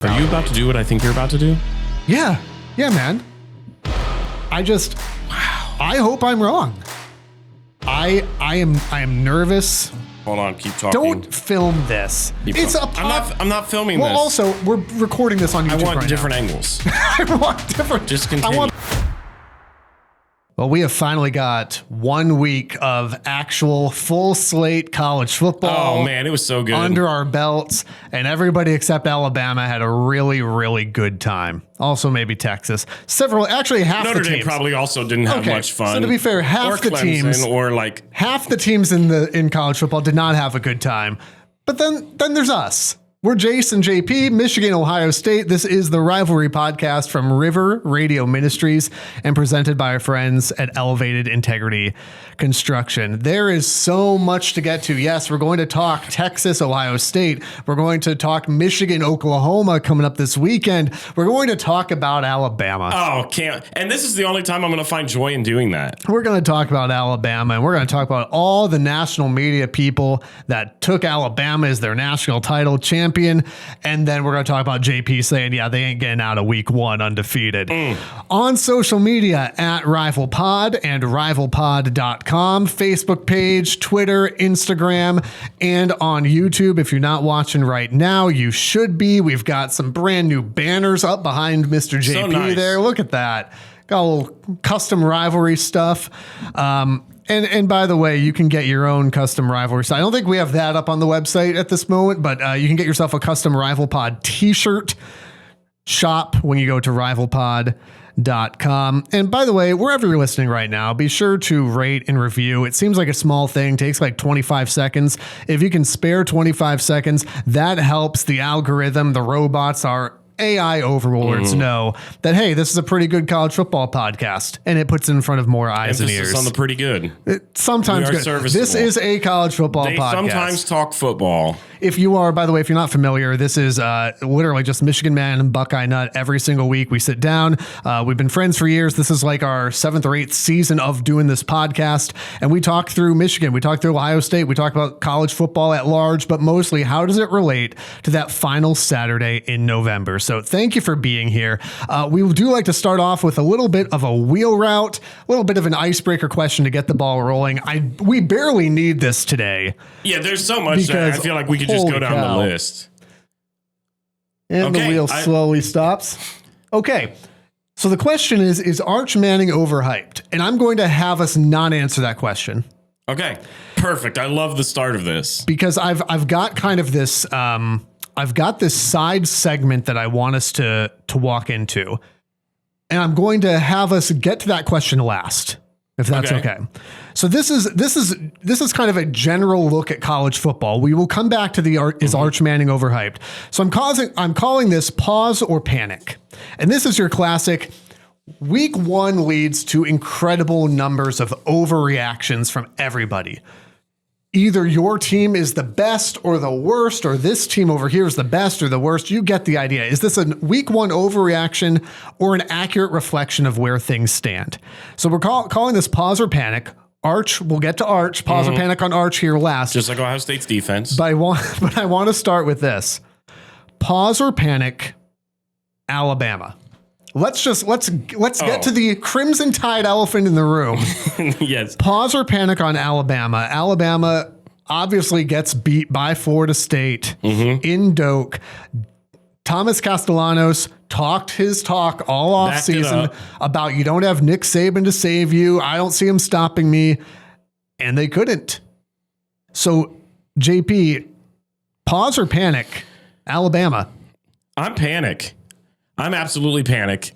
Are you about to do what I think you're about to do? Yeah, man. I hope I'm wrong. I am nervous. Hold on, keep talking. Don't film this. I'm not filming this. Well, also, we're recording this on YouTube right now. I want different angles. I want different. Just continue. Well, we have finally got 1 week of actual full slate college football. Oh, man, it was so good. Under our belts, and everybody except Alabama had a really, really good time. Also, maybe Texas. Half Notre the teams. Dame probably also didn't have much fun. So to be fair, half the teams in college football did not have a good time. But then there's us. We're Jace and JP, Michigan, Ohio State. This is the Rivalry Podcast from River Radio Ministries and presented by our friends at Elevated Integrity Construction. There is so much to get to. Yes, we're going to talk Texas, Ohio State. We're going to talk Michigan, Oklahoma coming up this weekend. We're going to talk about Alabama. Oh, and this is the only time I'm going to find joy in doing that. We're going to talk about Alabama, and we're going to talk about all the national media people that took Alabama as their national title champion. And then we're going to talk about JP saying, yeah, they ain't getting out of week one undefeated. On social media at RivalPod and RivalPod.com, Facebook page, Twitter, Instagram, and on YouTube. If you're not watching right now, you should be. We've got some brand new banners up behind Mr. JP So nice. there. Look at that. Got a little custom rivalry stuff. And by the way, you can get your own custom rivalry site. I don't think we have that up on the website at this moment, but you can get yourself a custom RivalPod t-shirt. Shop when you go to rivalpod.com. And by the way, wherever you're listening right now, be sure to rate and review. It seems like a small thing, takes like 25 seconds. If you can spare 25 seconds, that helps the algorithm, the robots, our AI overlords know that, hey, this is a pretty good college football podcast, and it puts it in front of more eyes and ears. Emphasis on the pretty good. Sometimes good. This is a college football podcast. They sometimes talk football. If you are, by the way, if you're not familiar, this is literally just Michigan Man and Buckeye Nut. Every single week we sit down. We've been friends for years. This is like our 7th or 8th season of doing this podcast. And we talk through Michigan. We talk through Ohio State. We talk about college football at large, but mostly how does it relate to that final Saturday in November? So thank you for being here. We do like to start off with a little bit of a wheel route, a little bit of an icebreaker question to get the ball rolling. We barely need this today. Yeah, there's so much that I feel like we could just go down the list. And the wheel slowly stops. Okay. So the question is Arch Manning overhyped? And I'm going to have us not answer that question. Okay. Perfect. I love the start of this. Because I've got kind of this I've got this side segment that I want us to walk into. And I'm going to have us get to that question last, if that's okay. So this is kind of a general look at college football. We will come back to is Arch Manning overhyped? So I'm calling this pause or panic. And this is your classic week one leads to incredible numbers of overreactions from everybody. Either your team is the best or the worst, or this team over here is the best or the worst. You get the idea. Is this a week one overreaction or an accurate reflection of where things stand? So we're calling this pause or panic. Arch, we'll get to Arch. Pause or panic on Arch here last. Just like Ohio State's defense. But I want to start with this. Pause or panic, Alabama. Let's get to the Crimson Tide elephant in the room. Yes. Pause or panic on Alabama. Alabama obviously gets beat by Florida State in Doak. Thomas Castellanos talked his talk all off season about you don't have Nick Saban to save you. I don't see him stopping me. And they couldn't. So, JP, pause or panic, Alabama? I'm panic. I'm absolutely panic.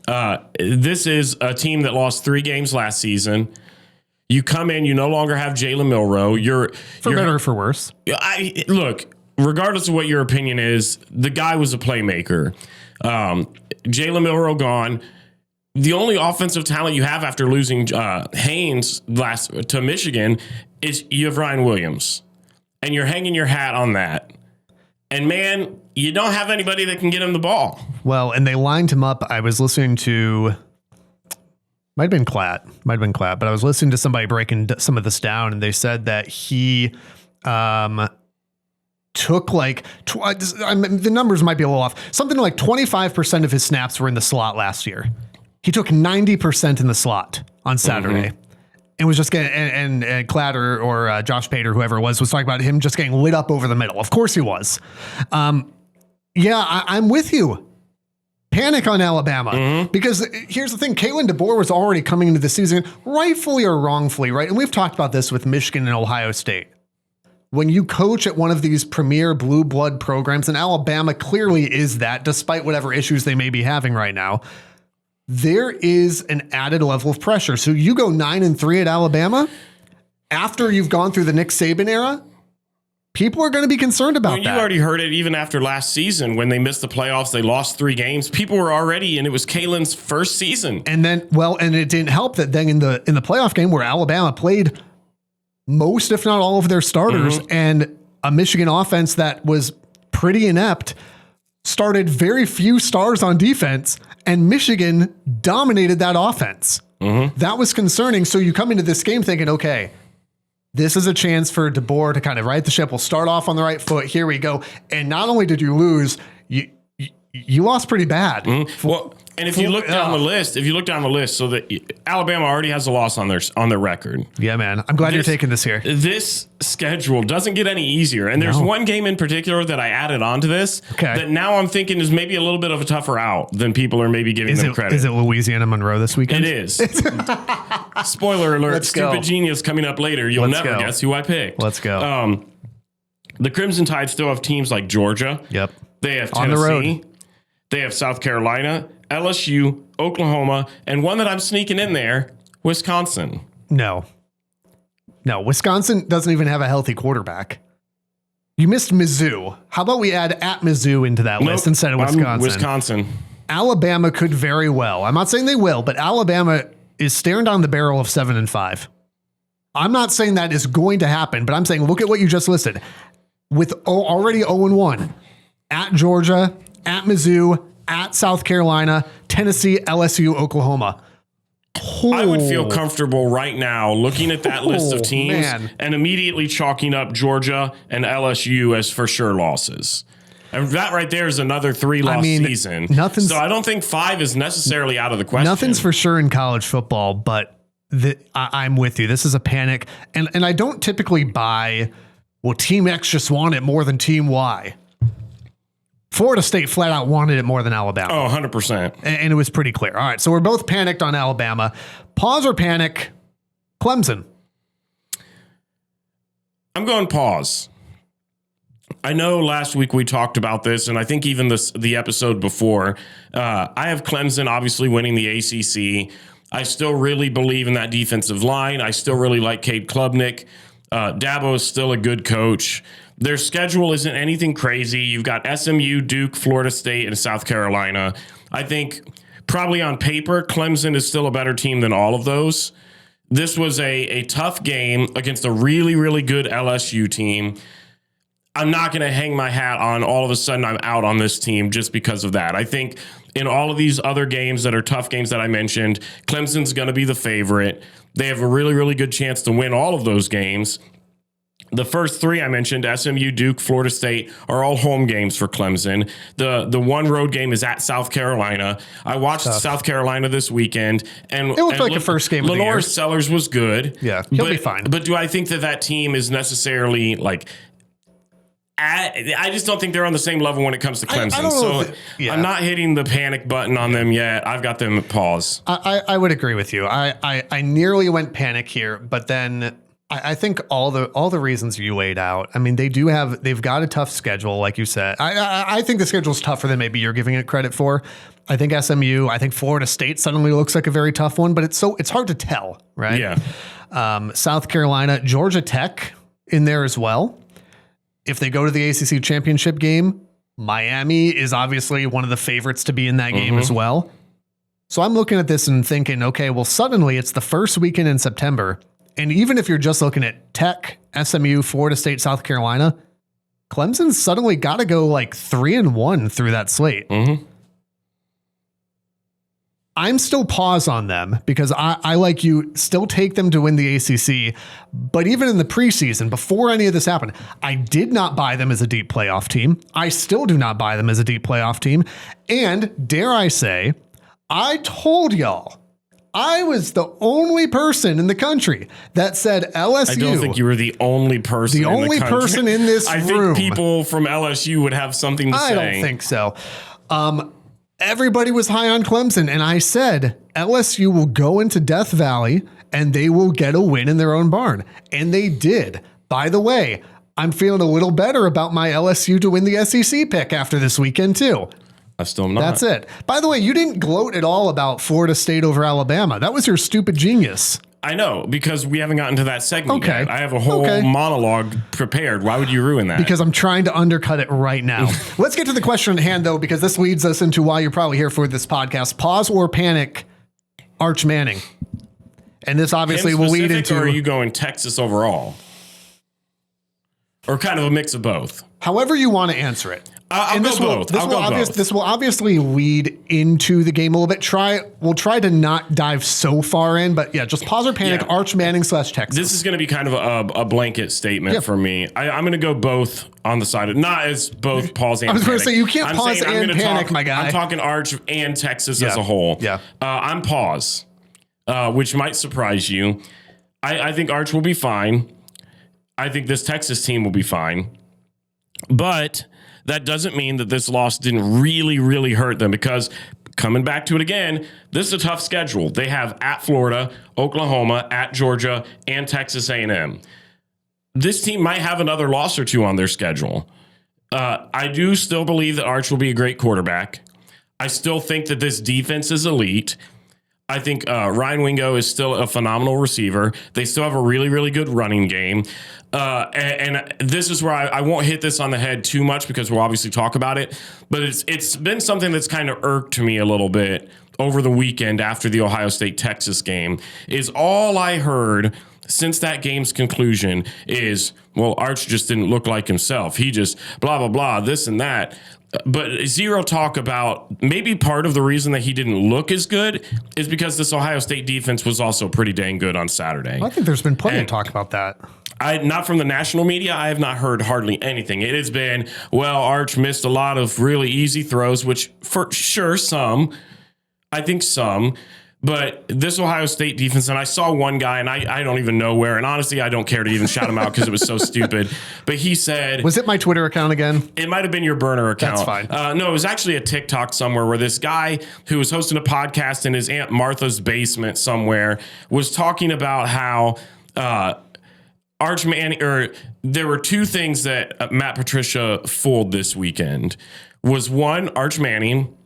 This is a team that lost 3 games last season. You come in, you no longer have Jalen Milroe. You're better or for worse. Look, regardless of what your opinion is, the guy was a playmaker. Jalen Milroe gone. The only offensive talent you have after losing Haynes to Michigan is you have Ryan Williams, and you're hanging your hat on that. And man, you don't have anybody that can get him the ball. Well, and they lined him up. I was listening to, might have been Klatt, but I was listening to somebody breaking some of this down, and they said that he took the numbers might be a little off. Something like 25% of his snaps were in the slot last year. He took 90% in the slot on Saturday. And was just getting, and Clatter or Josh Pater, whoever it was talking about him just getting lit up over the middle. Of course he was. I'm with you. Panic on Alabama. Because here's the thing. Kalen DeBoer was already coming into the season, rightfully or wrongfully, right? And we've talked about this with Michigan and Ohio State. When you coach at one of these premier blue blood programs, and Alabama clearly is that, despite whatever issues they may be having right now, there is an added level of pressure. So you go 9-3 at Alabama after you've gone through the Nick Saban era. People are going to be concerned about that. You already heard it even after last season when they missed the playoffs. They lost 3 games. People were already, and it was Kalen's first season. And then, and it didn't help that then in the playoff game where Alabama played most, if not all, of their starters, and a Michigan offense that was pretty inept started very few stars on defense, and Michigan dominated that offense. That was concerning. So you come into this game thinking, okay, this is a chance for DeBoer to kind of right the ship. We'll start off on the right foot. Here we go. And not only did you lose, you lost pretty bad. Well, and if you look down the list, so that Alabama already has a loss on their record. Yeah, man. I'm glad you're taking this here. This schedule doesn't get any easier. And there's one game in particular that I added onto this that now I'm thinking is maybe a little bit of a tougher out than people are maybe giving them credit. Is it Louisiana Monroe this weekend? It is. Spoiler alert. Let's Stupid go. Genius coming up later. You'll never guess who I picked. Let's go. The Crimson Tide still have teams like Georgia. Yep. They have Tennessee. On the road. They have South Carolina, LSU, Oklahoma, and one that I'm sneaking in there, Wisconsin. No, Wisconsin doesn't even have a healthy quarterback. You missed Mizzou. How about we add at Mizzou into that list instead of Wisconsin? Alabama could very well. I'm not saying they will, but Alabama is staring down the barrel of 7-5. I'm not saying that is going to happen, but I'm saying look at what you just listed. With already 0-1 at Georgia, at Mizzou, at South Carolina, Tennessee, LSU, Oklahoma. I would feel comfortable right now looking at that list of teams and immediately chalking up Georgia and LSU as for sure losses. And that right there is another 3-loss season. So I don't think 5 is necessarily out of the question. Nothing's for sure in college football, but I'm with you. This is a panic. And I don't typically buy, well, Team X just wanted it more than Team Y. Florida State flat out wanted it more than Alabama. Oh, 100%. And it was pretty clear. All right, so we're both panicked on Alabama. Pause or panic, Clemson. I'm going pause. I know last week we talked about this, and I think even the episode before. I have Clemson obviously winning the ACC. I still really believe in that defensive line. I still really like Cade Klubnik. Dabo is still a good coach. Their schedule isn't anything crazy. You've got SMU, Duke, Florida State, and South Carolina. I think probably on paper, Clemson is still a better team than all of those. This was a tough game against a really, really good LSU team. I'm not going to hang my hat on all of a sudden I'm out on this team just because of that. I think in all of these other games that are tough games that I mentioned, Clemson's going to be the favorite. They have a really, really good chance to win all of those games. The first 3 I mentioned, SMU, Duke, Florida State, are all home games for Clemson. The one road game is at South Carolina. I watched South Carolina this weekend, and it looked like a first game of the year. Lenore Sellers was good. Yeah, he'll be fine. But do I think that team is necessarily like? I just don't think they're on the same level when it comes to Clemson. I'm not hitting the panic button on them yet. I've got them at pause. I would agree with you. I nearly went panic here, but then I think all the reasons you laid out. I mean, they've got a tough schedule, like you said. I think the schedule's tougher than maybe you're giving it credit for. I think SMU, I think Florida State suddenly looks like a very tough one, but it's hard to tell, right? Yeah. South Carolina, Georgia Tech in there as well. If they go to the ACC championship game, Miami is obviously one of the favorites to be in that game as well. So I'm looking at this and thinking, okay, well, suddenly it's the first weekend in September. And even if you're just looking at Tech, SMU, Florida State, South Carolina, Clemson's suddenly got to go like 3-1 through that slate. I'm still pause on them because I like you still take them to win the ACC. But even in the preseason, before any of this happened, I did not buy them as a deep playoff team. I still do not buy them as a deep playoff team. And dare I say, I told y'all, I was the only person in the country that said LSU. I don't think you were the only person. The only person in this room. I think people from LSU would have something to say. I don't think so. Everybody was high on Clemson, and I said LSU will go into Death Valley and they will get a win in their own barn. And they did. By the way, I'm feeling a little better about my LSU to win the SEC pick after this weekend, too. I still am not. That's it. By the way, you didn't gloat at all about Florida State over Alabama. That was your stupid genius. I know, because we haven't gotten to that segment Okay. yet. I have a whole monologue prepared. Why would you ruin that? Because I'm trying to undercut it right now. Let's get to the question at hand, though, because this leads us into why you're probably here for this podcast. Pause or panic, Arch Manning. And this obviously will lead into... Or are you going Texas overall? Or kind of a mix of both? However you want to answer it. I'll go both. This will obviously lead into the game a little bit. We'll try to not dive so far in, but yeah, just pause or panic, Arch Manning / Texas. This is going to be kind of a blanket statement for me. I'm going to go both on the side of, not as both pause and panic. I was going to say, you can't pause and panic, my guy. I'm talking Arch and Texas as a whole. Yeah. I'm pause, which might surprise you. I think Arch will be fine. I think this Texas team will be fine. But that doesn't mean that this loss didn't really, really hurt them, because coming back to it again, this is a tough schedule. They have at Florida, Oklahoma, at Georgia, and Texas A&M. This team might have another loss or two on their schedule. I do still believe that Arch will be a great quarterback. I still think that this defense is elite. I think Ryan Wingo is still a phenomenal receiver. They still have a really, really good running game. And this is where I won't hit this on the head too much, because we'll obviously talk about it. But it's been something that's kind of irked me a little bit over the weekend after the Ohio State-Texas game, is all I heard since that game's conclusion is, well, Arch just didn't look like himself. He just blah, blah, blah, this and that. But zero talk about maybe part of the reason that he didn't look as good is because this Ohio State defense was also pretty dang good on Saturday. I think there's been plenty of talk about that. Not from the national media. I have not heard hardly anything. It has been, well, Arch missed a lot of really easy throws, which for sure I think some. But this Ohio State defense, and I saw one guy, and I don't even know where, and honestly, I don't care to even shout him out because it was so stupid. But he said... Was it my Twitter account again? It might have been your burner account. That's fine. No, it was actually a TikTok somewhere where this guy who was hosting a podcast in his Aunt Martha's basement somewhere was talking about how Arch Manning, or there were two things that Matt Patricia fooled this weekend. Was one, Arch Manning,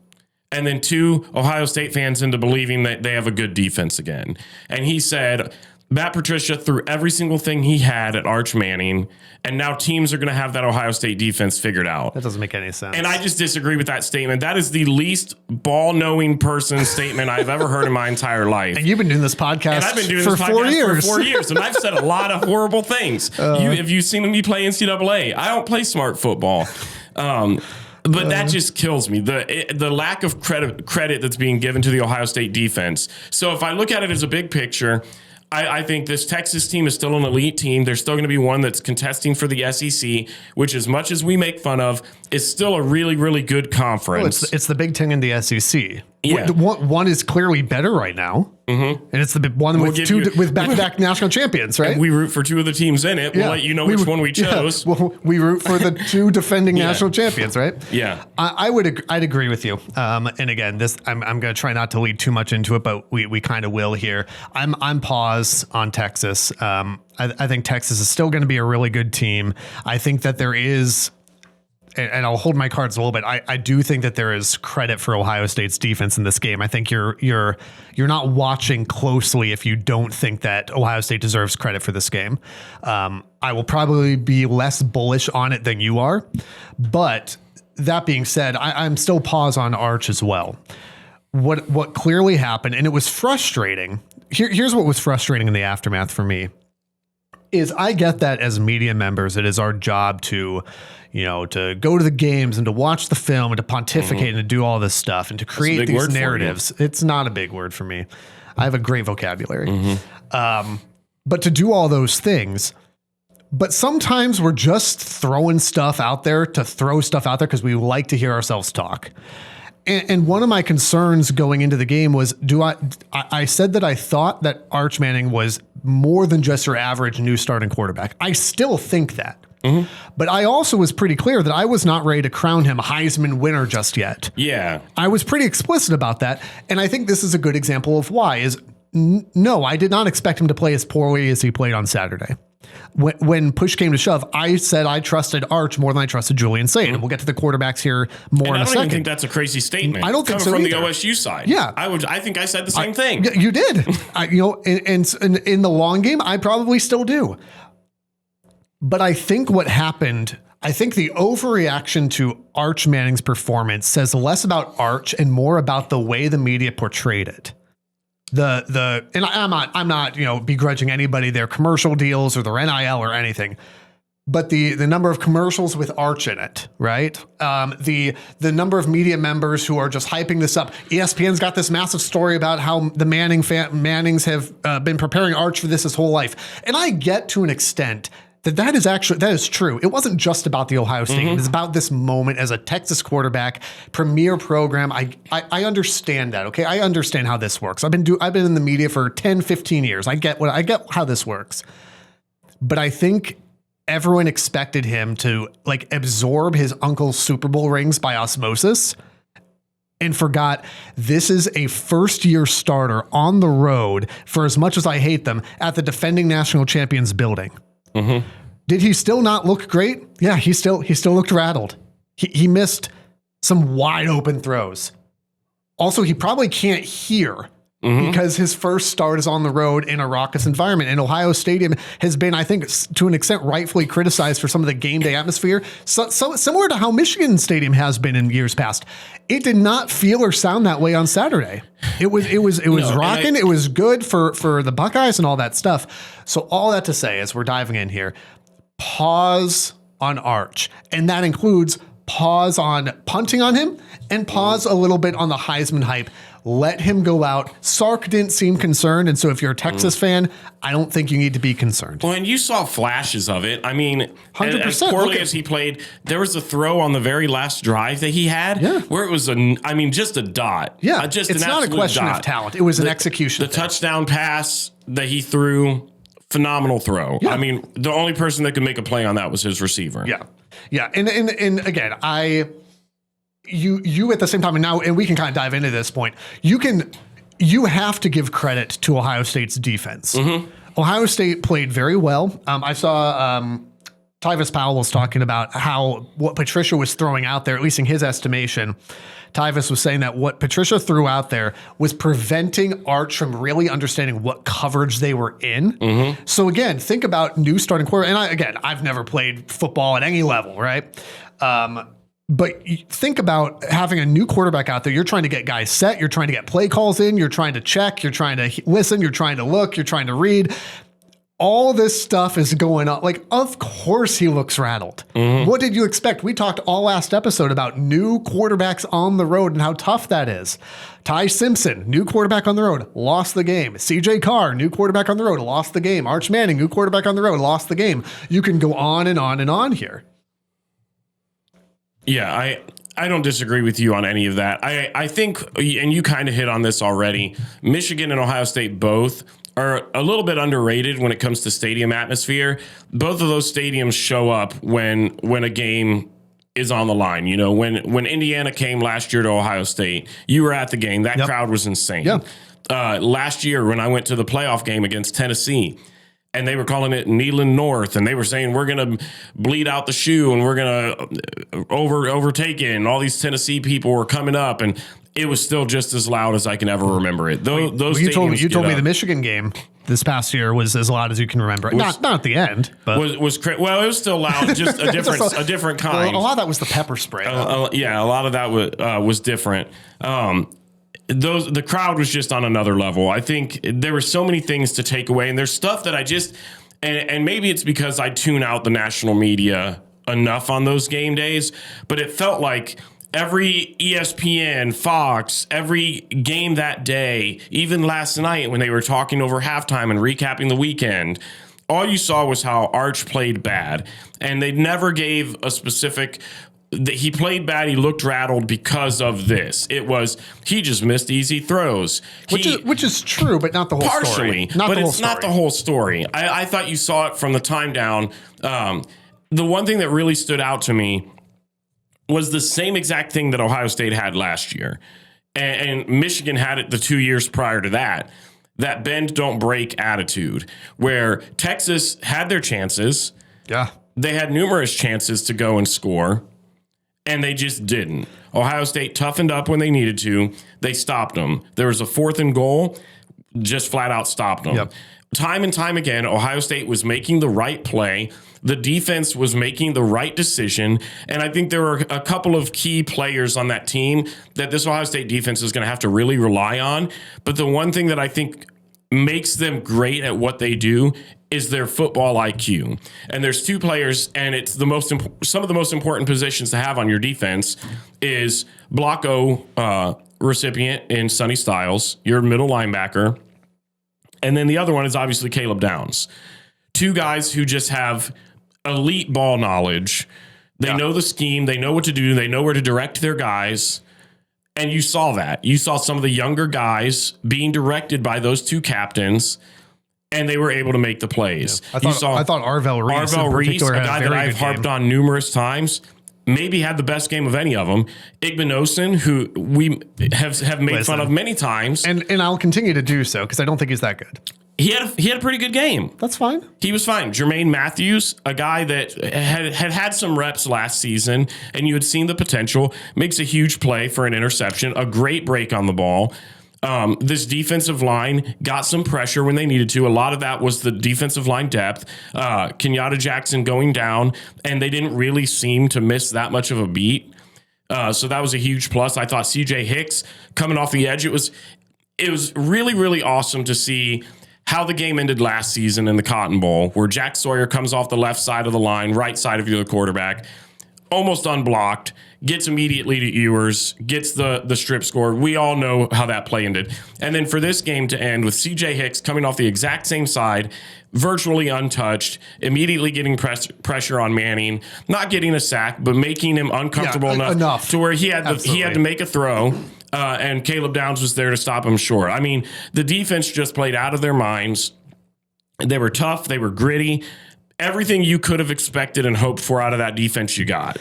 and then two, Ohio State fans into believing that they have a good defense again. And he said Matt Patricia threw every single thing he had at Arch Manning, and now teams are going to have that Ohio State defense figured out. That doesn't make any sense. And I just disagree with that statement. That is the least ball-knowing person statement I've ever heard in my entire life. And you've been doing this podcast and I've been doing for this podcast 4 years. For 4 years, and I've said a lot of horrible things. Have you seen me play NCAA? I don't play smart football. But that just kills me. The lack of credit that's being given to the Ohio State defense. So if I look at it as a big picture, I think this Texas team is still an elite team. They're still going to be one that's contesting for the SEC, which, as much as we make fun of, is still a really, really good conference. Well, it's the Big Ten and the SEC. Yeah. One is clearly better right now. Mm-hmm. And it's the one with back-to-back national champions, right? And we root for two of the teams in it. We'll let you know which one we chose. Yeah. Well, we root for the two defending national champions, right? Yeah. I'd agree with you. And again, I'm going to try not to lead too much into it, but we kind of will here. I'm pause on Texas. I think Texas is still going to be a really good team. I think that there is, and I'll hold my cards a little bit. I do think that there is credit for Ohio State's defense in this game. I think you're not watching closely if you don't think that Ohio State deserves credit for this game. I will probably be less bullish on it than you are, but that being said, I'm still pause on Arch as well. What clearly happened, and it was frustrating. Here's what was frustrating in the aftermath for me. is I get that as media members, it is our job to, to go to the games and to watch the film and to pontificate and to do all this stuff and to create these narratives. It's not a big word for me. I have a great vocabulary. But to do all those things, but sometimes we're just throwing stuff out there to throw stuff out there because we like to hear ourselves talk. And one of my concerns going into the game was, I said that I thought that Arch Manning was more than just your average new starting quarterback. I still think that. But I also was pretty clear that I was not ready to crown him Heisman winner just yet. Yeah. I was pretty explicit about that. And I think this is a good example of why is no, I did not expect him to play as poorly as he played on Saturday. When push came to shove, I said I trusted Arch more than I trusted Julian Sayin. And we'll get to the quarterbers here more in a second. I don't even think that's a crazy statement. I don't think so from either. The OSU side. Yeah. I think I said the same thing. You did. In the long game, I probably still do. But I think what happened, I think the overreaction to Arch Manning's performance says less about Arch and more about the way the media portrayed it. And I'm not begrudging anybody their commercial deals or their NIL or anything, but the number of commercials with Arch in it, right? The number of media members who are just hyping this up. ESPN's got this massive story about how the Mannings have been preparing Arch for this his whole life, and I get to an extent that is true. It wasn't just about the Ohio State. It was about this moment as a Texas quarterback, premier program. I understand that. Okay. I understand how this works. I've been in the media for 10, 15 years. I get how this works, but I think everyone expected him to absorb his uncle's Super Bowl rings by osmosis and forgot this is a first-year starter on the road, for as much as I hate them, at the defending national champions building. Did he still not look great? Yeah, he still looked rattled. He missed some wide open throws. Also, he probably can't hear because his first start is on the road in a raucous environment. And Ohio Stadium has been, I think, to an extent, rightfully criticized for some of the game day atmosphere. So similar to how Michigan Stadium has been in years past. It did not feel or sound that way on Saturday. It was rocking. It was good for the Buckeyes and all that stuff. So all that to say, as we're diving in here, pause on Arch. And that includes pause on punting on him and pause a little bit on the Heisman hype. Let him go out. Sark didn't seem concerned. And so if you're a Texas fan, I don't think you need to be concerned. Well, and you saw flashes of it. I mean, 100%. As poorly as he played, there was a throw on the very last drive that he had where it was just a dot. Yeah, just it's not a question of talent. It was an execution. The touchdown pass that he threw, phenomenal throw. Yeah. I mean, the only person that could make a play on that was his receiver. Yeah. Yeah. And again, you at the same time, and we can kind of dive into this point. You have to give credit to Ohio State's defense. Ohio State played very well. I saw Tyvis Powell was talking about what Patricia was throwing out there, at least in his estimation. Tyvis was saying that what Patricia threw out there was preventing Arch from really understanding what coverage they were in. So again, think about new starting quarterback. And I've never played football at any level, right? But think about having a new quarterback out there. You're trying to get guys set. You're trying to get play calls in. You're trying to check. You're trying to listen. You're trying to look. You're trying to read. All this stuff is going on. Of course he looks rattled. What did you expect? We talked all last episode about new quarterbacks on the road and how tough that is. Ty Simpson, new quarterback on the road, lost the game. CJ Carr, new quarterback on the road, lost the game. Arch Manning, new quarterback on the road, lost the game. You can go on and on and on here. Yeah, I don't disagree with you on any of that. I think, and you kind of hit on this already, Michigan and Ohio State both are a little bit underrated when it comes to stadium atmosphere. Both of those stadiums show up when a game is on the line. When Indiana came last year to Ohio State, you were at the game. That crowd was insane. Last year when I went to the playoff game against Tennessee, and they were calling it Neyland North, and they were saying we're going to bleed out the shoe and we're going to overtake it, and all these Tennessee people were coming up, and it was still just as loud as I can ever remember it. You told me the Michigan game this past year was as loud as you can remember. Not at the end, but it was still loud, just a different kind. A lot of that was the pepper spray. Yeah, a lot of that was different. The crowd was just on another level. I think there were so many things to take away, and there's stuff that and maybe it's because I tune out the national media enough on those game days, but it felt like every ESPN, Fox, every game that day, even last night when they were talking over halftime and recapping the weekend, all you saw was how Arch played bad. And they never gave a specific, he played bad, he looked rattled because of this. It was, he just missed easy throws. Which is true, but not the whole story. Not the whole story. I thought you saw it from the time down. The one thing that really stood out to me was the same exact thing that Ohio State had last year. And Michigan had it the 2 years prior to that. That bend, don't break attitude, where Texas had their chances. Yeah. They had numerous chances to go and score, and they just didn't. Ohio State toughened up when they needed to. They stopped them. There was a 4th and goal, just flat out stopped them. Yep. Time and time again, Ohio State was making the right play. The defense was making the right decision. And I think there were a couple of key players on that team that this Ohio State defense is going to have to really rely on. But the one thing that I think makes them great at what they do is their football IQ. And there's 2 players, and it's some of the most important positions to have on your defense is block O recipient in Sonny Styles, your middle linebacker. And then the other one is obviously Caleb Downs. 2 guys who just have elite ball knowledge. They know the scheme. They know what to do. They know where to direct their guys. And you saw that. You saw some of the younger guys being directed by those 2 captains, and they were able to make the plays. Yeah. I thought Arvell Reese, a guy that I've harped on numerous times, maybe had the best game of any of them. Igbenogson, who we have made fun of many times. And I'll continue to do so because I don't think he's that good. He had a pretty good game. That's fine. He was fine. Jermaine Matthews, a guy that had some reps last season, and you had seen the potential, makes a huge play for an interception, a great break on the ball. This defensive line got some pressure when they needed to. A lot of that was the defensive line depth. Kenyatta Jackson going down, and they didn't really seem to miss that much of a beat. So that was a huge plus. I thought CJ Hicks coming off the edge, it was really, really awesome to see how the game ended last season in the Cotton Bowl, where Jack Sawyer comes off the left side of the line, right side of the quarterback, almost unblocked, gets immediately to Ewers, gets the strip score. We all know how that play ended. And then for this game to end with CJ Hicks coming off the exact same side, virtually untouched, immediately getting pressure on Manning, not getting a sack, but making him uncomfortable enough to where he had to make a throw. And Caleb Downs was there to stop him short. I mean, the defense just played out of their minds. They were tough. They were gritty. Everything you could have expected and hoped for out of that defense you got.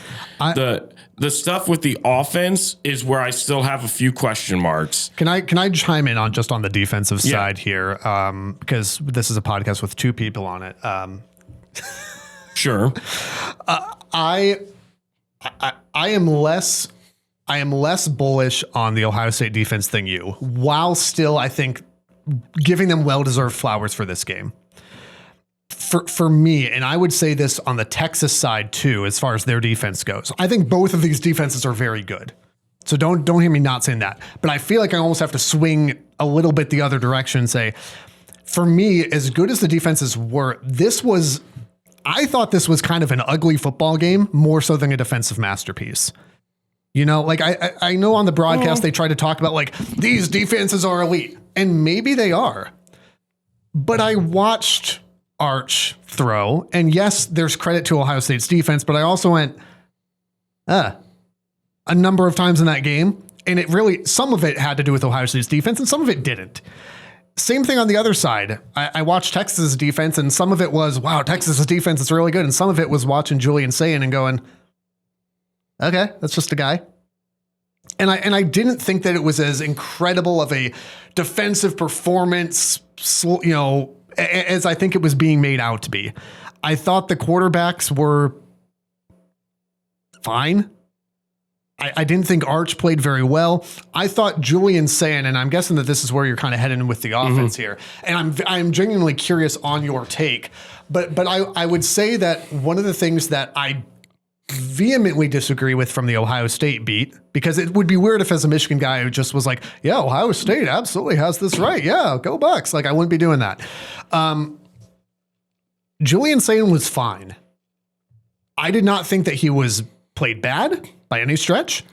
The stuff with the offense is where I still have a few question marks. Can I chime in on the defensive side here? Because this is a podcast with 2 people on it. Sure. I am less bullish on the Ohio State defense than you, while still, I think, giving them well-deserved flowers for this game. For me, and I would say this on the Texas side too, as far as their defense goes, I think both of these defenses are very good. So don't hear me not saying that. But I feel like I almost have to swing a little bit the other direction and say, for me, as good as the defenses were, I thought this was kind of an ugly football game, more so than a defensive masterpiece. You know, like I know on the broadcast they try to talk about like these defenses are elite, and maybe they are. But I watched Arch throw, and yes, there's credit to Ohio State's defense, but I also went a number of times in that game, and some of it had to do with Ohio State's defense, and some of it didn't. Same thing on the other side. I watched Texas' defense, and some of it was, wow, Texas' defense is really good, and some of it was watching Julian Sayin and going, okay, that's just a guy. And I didn't think that it was as incredible of a defensive performance, you know, as I think it was being made out to be. I thought the quarterbacks were fine. I didn't think Arch played very well. I thought Julian Sayin, and I'm guessing that this is where you're kind of heading with the offense here, and I'm genuinely curious on your take. But I would say that one of the things that I vehemently disagree with from the Ohio State beat, because it would be weird if as a Michigan guy who just was like, yeah, Ohio State absolutely has this right. Yeah, go Bucks. Like I wouldn't be doing that. Julian Sayin was fine. I did not think that he was played bad by any stretch.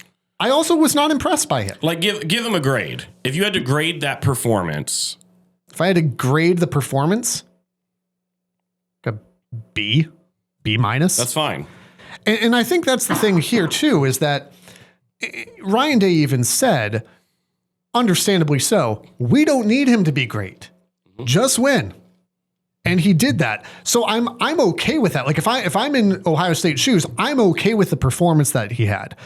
I also was not impressed by him. Like, give him a grade. If you had to grade that performance. If I had to grade the performance, a B minus. That's fine. And I think that's the thing here too, is that Ryan Day even said, understandably so, we don't need him to be great. Just win. And he did that. So I'm okay with that. Like if I'm in Ohio State shoes, I'm okay with the performance that he had.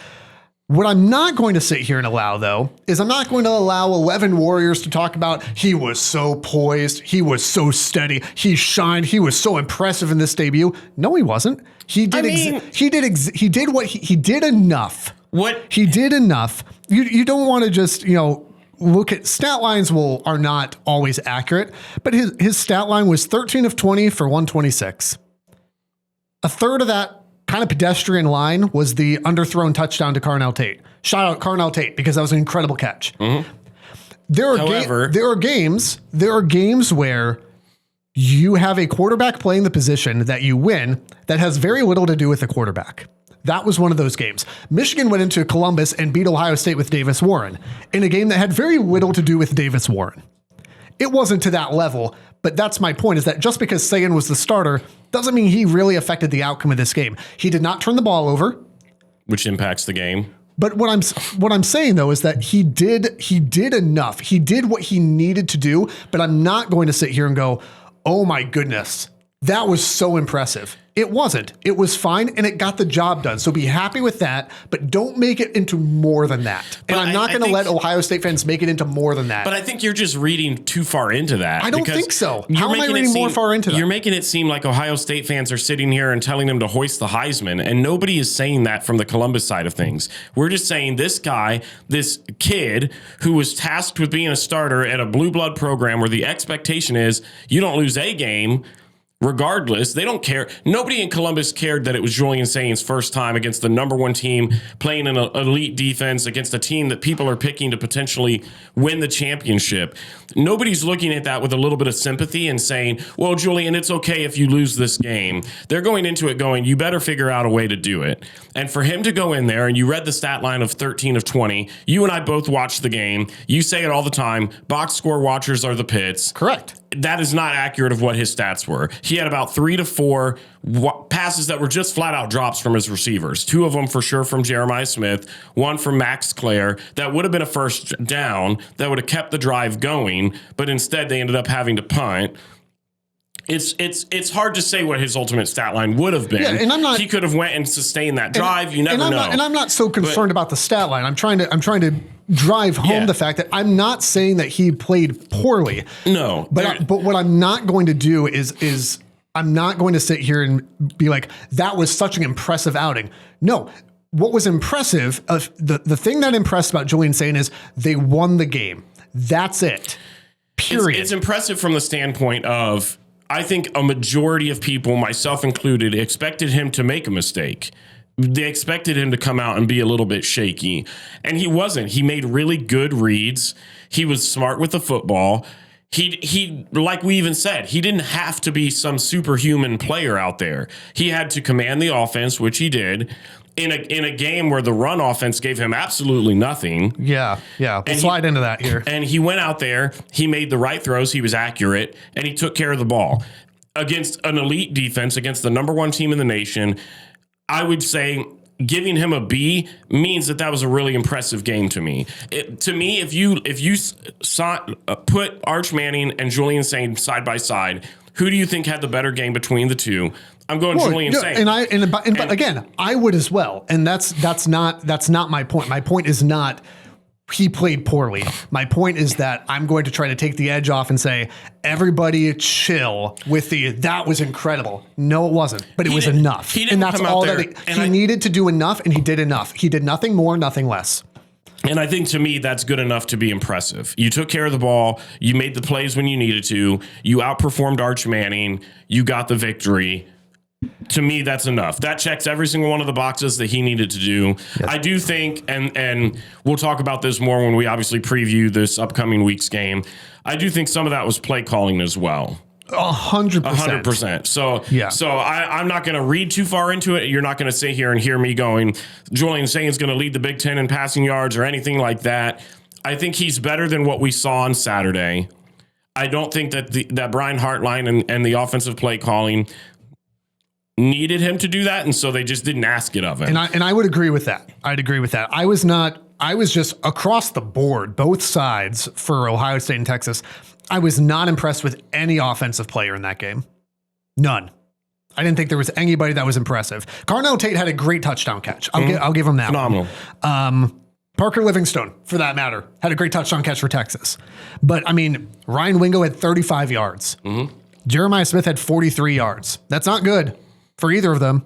What I'm not going to sit here and allow, though, is I'm not going to allow 11 Warriors to talk about he was so poised, he was so steady, he shined, he was so impressive in this debut. No, he wasn't. He did. He did enough. What he did enough. You don't want to just look at stat lines. Are not always accurate, but his stat line was 13 of 20 for 126. A third of that kind of pedestrian line was the underthrown touchdown to Carnell Tate. Shout out Carnell Tate because that was an incredible catch. Mm-hmm. There are games where you have a quarterback playing the position that you win that has very little to do with the quarterback. That was one of those games. Michigan went into Columbus and beat Ohio State with Davis Warren in a game that had very little to do with Davis Warren. It wasn't to that level, but that's my point, is that just because Sayin was the starter doesn't mean he really affected the outcome of this game. He did not turn the ball over, which impacts the game. But what I'm saying though is that he did enough. He did what he needed to do, but I'm not going to sit here and go, "Oh my goodness, that was so impressive." It wasn't. It was fine, and it got the job done. So be happy with that, but don't make it into more than that. And I'm not going to let Ohio State fans make it into more than that. But I think you're just reading too far into that. I don't think so. How am I reading more far into that? You're making it seem like Ohio State fans are sitting here and telling them to hoist the Heisman, and nobody is saying that from the Columbus side of things. We're just saying this guy, this kid who was tasked with being a starter at a blue blood program where the expectation is you don't lose a game. Regardless, they don't care. Nobody in Columbus cared that it was Julian Sayin's first time against the number one team playing an elite defense against a team that people are picking to potentially win the championship. Nobody's looking at that with a little bit of sympathy and saying, well, Julian, it's okay if you lose this game. They're going into it going, you better figure out a way to do it. And for him to go in there, and you read the stat line of 13 of 20, you and I both watched the game. You say it all the time, box score watchers are the pits. Correct. That is not accurate of what his stats were. He had about 3 to 4 passes that were just flat out drops from his receivers. 2 of them for sure from Jeremiah Smith, 1 from Max Clare. That would have been a first down that would have kept the drive going, but instead they ended up having to punt. It's hard to say what his ultimate stat line would have been. Yeah, and he could have went and sustained that drive. You never know. And I'm not so concerned about the stat line. I'm trying to drive home the fact that I'm not saying that he played poorly. No, but what I'm not going to do is I'm not going to sit here and be like, that was such an impressive outing. No. What was impressive, the thing that impressed about Julian Sayin is they won the game. That's it. Period. It's impressive from the standpoint of, I think a majority of people, myself included, expected him to make a mistake. They expected him to come out and be a little bit shaky. And he wasn't. He made really good reads. He was smart with the football. He like we even said, he didn't have to be some superhuman player out there. He had to command the offense, which he did. In a game where the run offense gave him absolutely nothing. Yeah. We'll slide into that here. And he went out there, he made the right throws, he was accurate, and he took care of the ball. Against an elite defense, against the number one team in the nation, I would say giving him a B means that was a really impressive game to me. To me, if you put Arch Manning and Julian Sayin side by side, who do you think had the better game between the two? I'm going Julian Sayin. But again, I would as well. And that's not my point. My point is not he played poorly. My point is that I'm going to try to take the edge off and say, everybody chill with that was incredible. No, it wasn't, but it was enough. And that's all that he needed to do enough, and he did enough. He did nothing more, nothing less. And I think to me, that's good enough to be impressive. You took care of the ball. You made the plays when you needed to. You outperformed Arch Manning. You got the victory. To me, that's enough. That checks every single one of the boxes that he needed to do. Yes. I do think, and we'll talk about this more when we obviously preview this upcoming week's game, I do think some of that was play calling as well. 100%. 100%. So I'm not going to read too far into it. You're not going to sit here and hear me going, Julian Saint's going to lead the Big Ten in passing yards or anything like that. I think he's better than what we saw on Saturday. I don't think that that Brian Hartline and the offensive play calling needed him to do that, and so they just didn't ask it of him. And I would agree with that. I'd agree with that. I was just across the board, both sides for Ohio State and Texas. I was not impressed with any offensive player in that game. None. I didn't think there was anybody that was impressive. Carnell Tate had a great touchdown catch. I'll give him that. Phenomenal. Parker Livingstone, for that matter, had a great touchdown catch for Texas. But, I mean, Ryan Wingo had 35 yards. Jeremiah Smith had 43 yards. That's not good for either of them.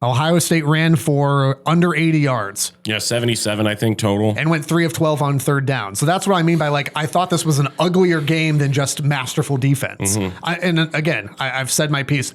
Ohio State ran for under 80 yards. Yeah, 77, I think, total. And went 3 of 12 on third down. So that's what I mean by, like, I thought this was an uglier game than just masterful defense. I've said my piece.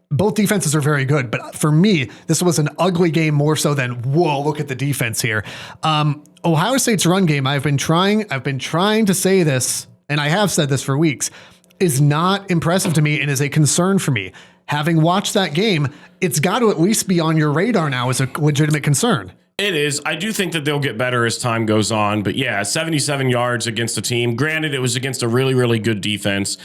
Both defenses are very good, but for me, this was an ugly game more so than, whoa, look at the defense here. Ohio State's run game, I've been trying to say this, and I have said this for weeks, is not impressive to me and is a concern for me. Having watched that game, it's got to at least be on your radar now as a legitimate concern. It is. I do think that they'll get better as time goes on. But yeah, 77 yards against a team. Granted, it was against a really, really good defense.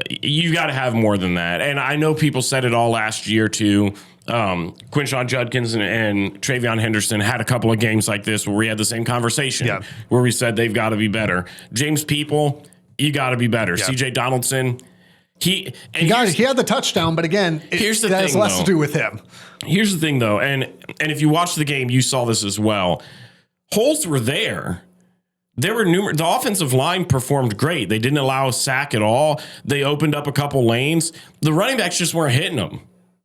You got to have more than that. And I know people said it all last year too. Quinshon Judkins and Travion Henderson had a couple of games like this where we had the same conversation where we said they've got to be better. James People, you got to be better. CJ Donaldson. He had the touchdown, but again, that has less to do with him. Here's the thing, though, and if you watched the game, you saw this as well. Holes were there. There were numerous. The offensive line performed great. They didn't allow a sack at all. They opened up a couple lanes. The running backs just weren't hitting them.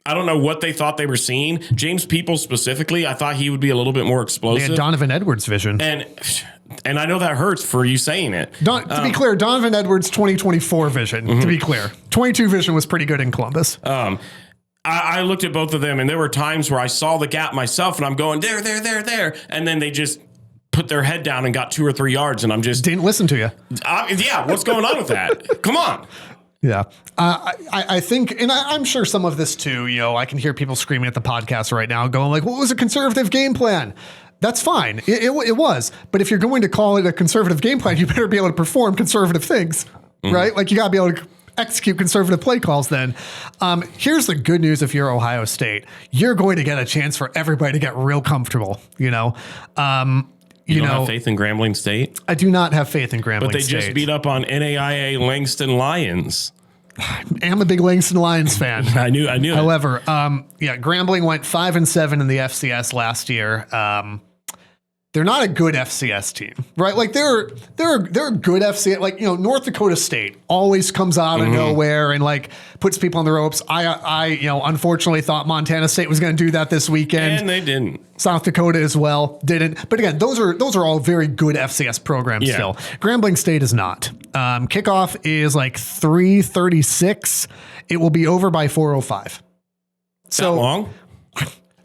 I don't know what they thought they were seeing. James People specifically, I thought he would be a little bit more explosive. They had Donovan Edwards vision. And I know that hurts for you saying it. To be clear, Donovan Edwards 2024 vision, to be clear. 22 vision was pretty good in Columbus. I looked at both of them, and there were times where I saw the gap myself, and I'm going, there. And then they just put their head down and got 2 or 3 yards, and I'm just... Didn't listen to you. What's going on with that? Come on. Yeah. I think, and I'm sure some of this too, I can hear people screaming at the podcast right now going like, well, it was a conservative game plan. That's fine. It was. But if you're going to call it a conservative game plan, you better be able to perform conservative things, right? Like you got to be able to execute conservative play calls then. Here's the good news if you're Ohio State. You're going to get a chance for everybody to get real comfortable, You don't have faith in Grambling State? I do not have faith in Grambling State. But they just beat up on NAIA Langston Lions. I'm a big Langston Lions fan. I knew. However, Grambling went 5-7 in the FCS last year. They're not a good FCS team, right? Like they're a good FCS. Like North Dakota State always comes out of nowhere and like puts people on the ropes. I unfortunately thought Montana State was going to do that this weekend, and they didn't. South Dakota as well didn't. But again, those are all very good FCS programs still. Grambling State is not. Kickoff is like 3:36. It will be over by 4:05. So long.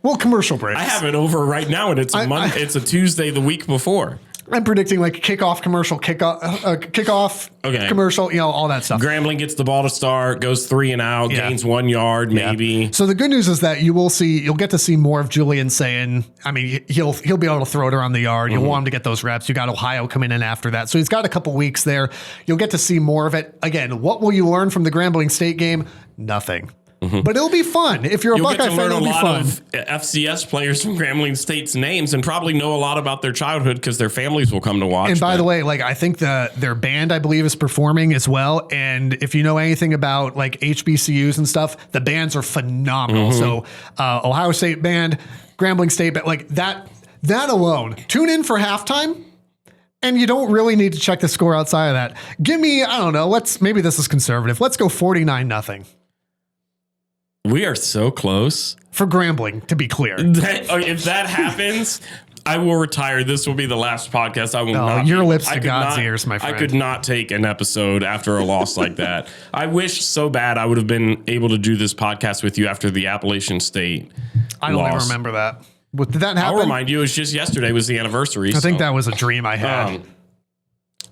Well, commercial breaks. I have it over right now, and it's it's a Tuesday the week before. I'm predicting like kickoff commercial, kickoff commercial, all that stuff. Grambling gets the ball to start, goes 3 and out, gains 1 yard, maybe. So the good news is that you'll get to see more of Julian saying, I mean, he'll be able to throw it around the yard. You'll want him to get those reps. You got Ohio coming in after that. So he's got a couple weeks there. You'll get to see more of it. Again, what will you learn from the Grambling State game? Nothing. But it'll be fun. If you're a Buckeye fan, it'll be fun. You'll get to learn a lot of FCS players from Grambling State's names and probably know a lot about their childhood because their families will come to watch. And by the way, like I think their band, I believe, is performing as well. And if you know anything about like HBCUs and stuff, the bands are phenomenal. So Ohio State band, Grambling State, but like that alone, tune in for halftime. And you don't really need to check the score outside of that. Give me, I don't know, maybe this is conservative. Let's go 49-0. We are so close. For Grambling, to be clear. If that happens, I will retire. This will be the last podcast. I will not. Your lips to God's ears, my friend. I could not take an episode after a loss like that. I wish so bad I would have been able to do this podcast with you after the Appalachian State I don't even remember that. Did that happen? I'll remind you, it was just yesterday was the anniversary. I think that was a dream I had.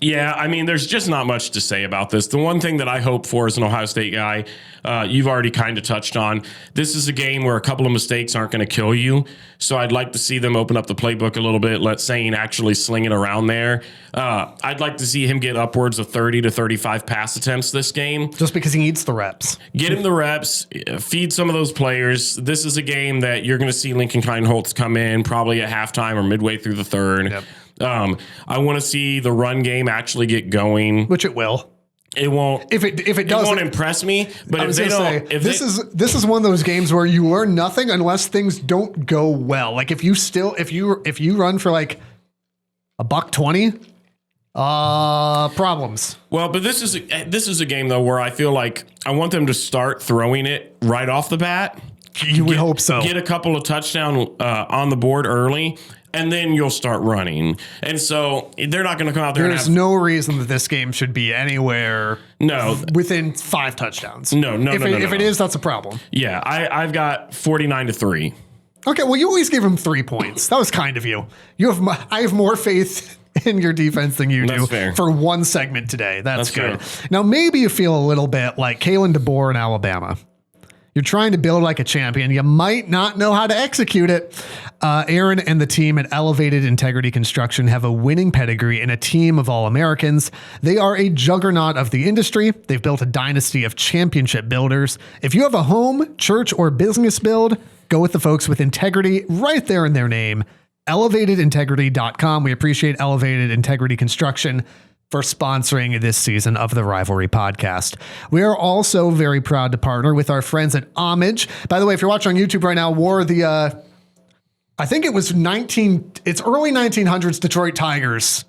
Yeah, I mean, there's just not much to say about this. The one thing that I hope for as an Ohio State guy, you've already kind of touched on. This is a game where a couple of mistakes aren't going to kill you. So I'd like to see them open up the playbook a little bit, let Sane actually sling it around there. I'd like to see him get upwards of 30 to 35 pass attempts this game. Just because he needs the reps. Get him the reps, feed some of those players. This is a game that you're going to see Lincoln Kineholtz come in probably at halftime or midway through the third. Yep. I want to see the run game actually get going, which it will. It won't. If it doesn't, it won't impress me. But if they don't, this is one of those games where you learn nothing unless things don't go well. Like if you run for like $120, problems. Well, but this is a game though where I feel like I want them to start throwing it right off the bat. You would hope so. Get a couple of touchdowns on the board early. And then you'll start running. And so they're not going to come out there. There's no reason that this game should be anywhere within 5 touchdowns. No. If it is, that's a problem. Yeah, I've got 49-3. Okay, well, you always gave him 3 points. That was kind of you. I have more faith in your defense than you do for one segment today. That's good. Fair. Now, maybe you feel a little bit like Kalen DeBoer in Alabama. You're trying to build like a champion. You might not know how to execute it. Aaron and the team at Elevated Integrity Construction have a winning pedigree and a team of All-Americans. They are a juggernaut of the industry. They've built a dynasty of championship builders. If you have a home, church, or business build, go with the folks with integrity right there in their name. ElevatedIntegrity.com. We appreciate Elevated Integrity Construction for sponsoring this season of the Rivalry Podcast. We are also very proud to partner with our friends at Homage. By the way, if you're watching on YouTube right now, wore the, I think it was it's early 1900s Detroit Tigers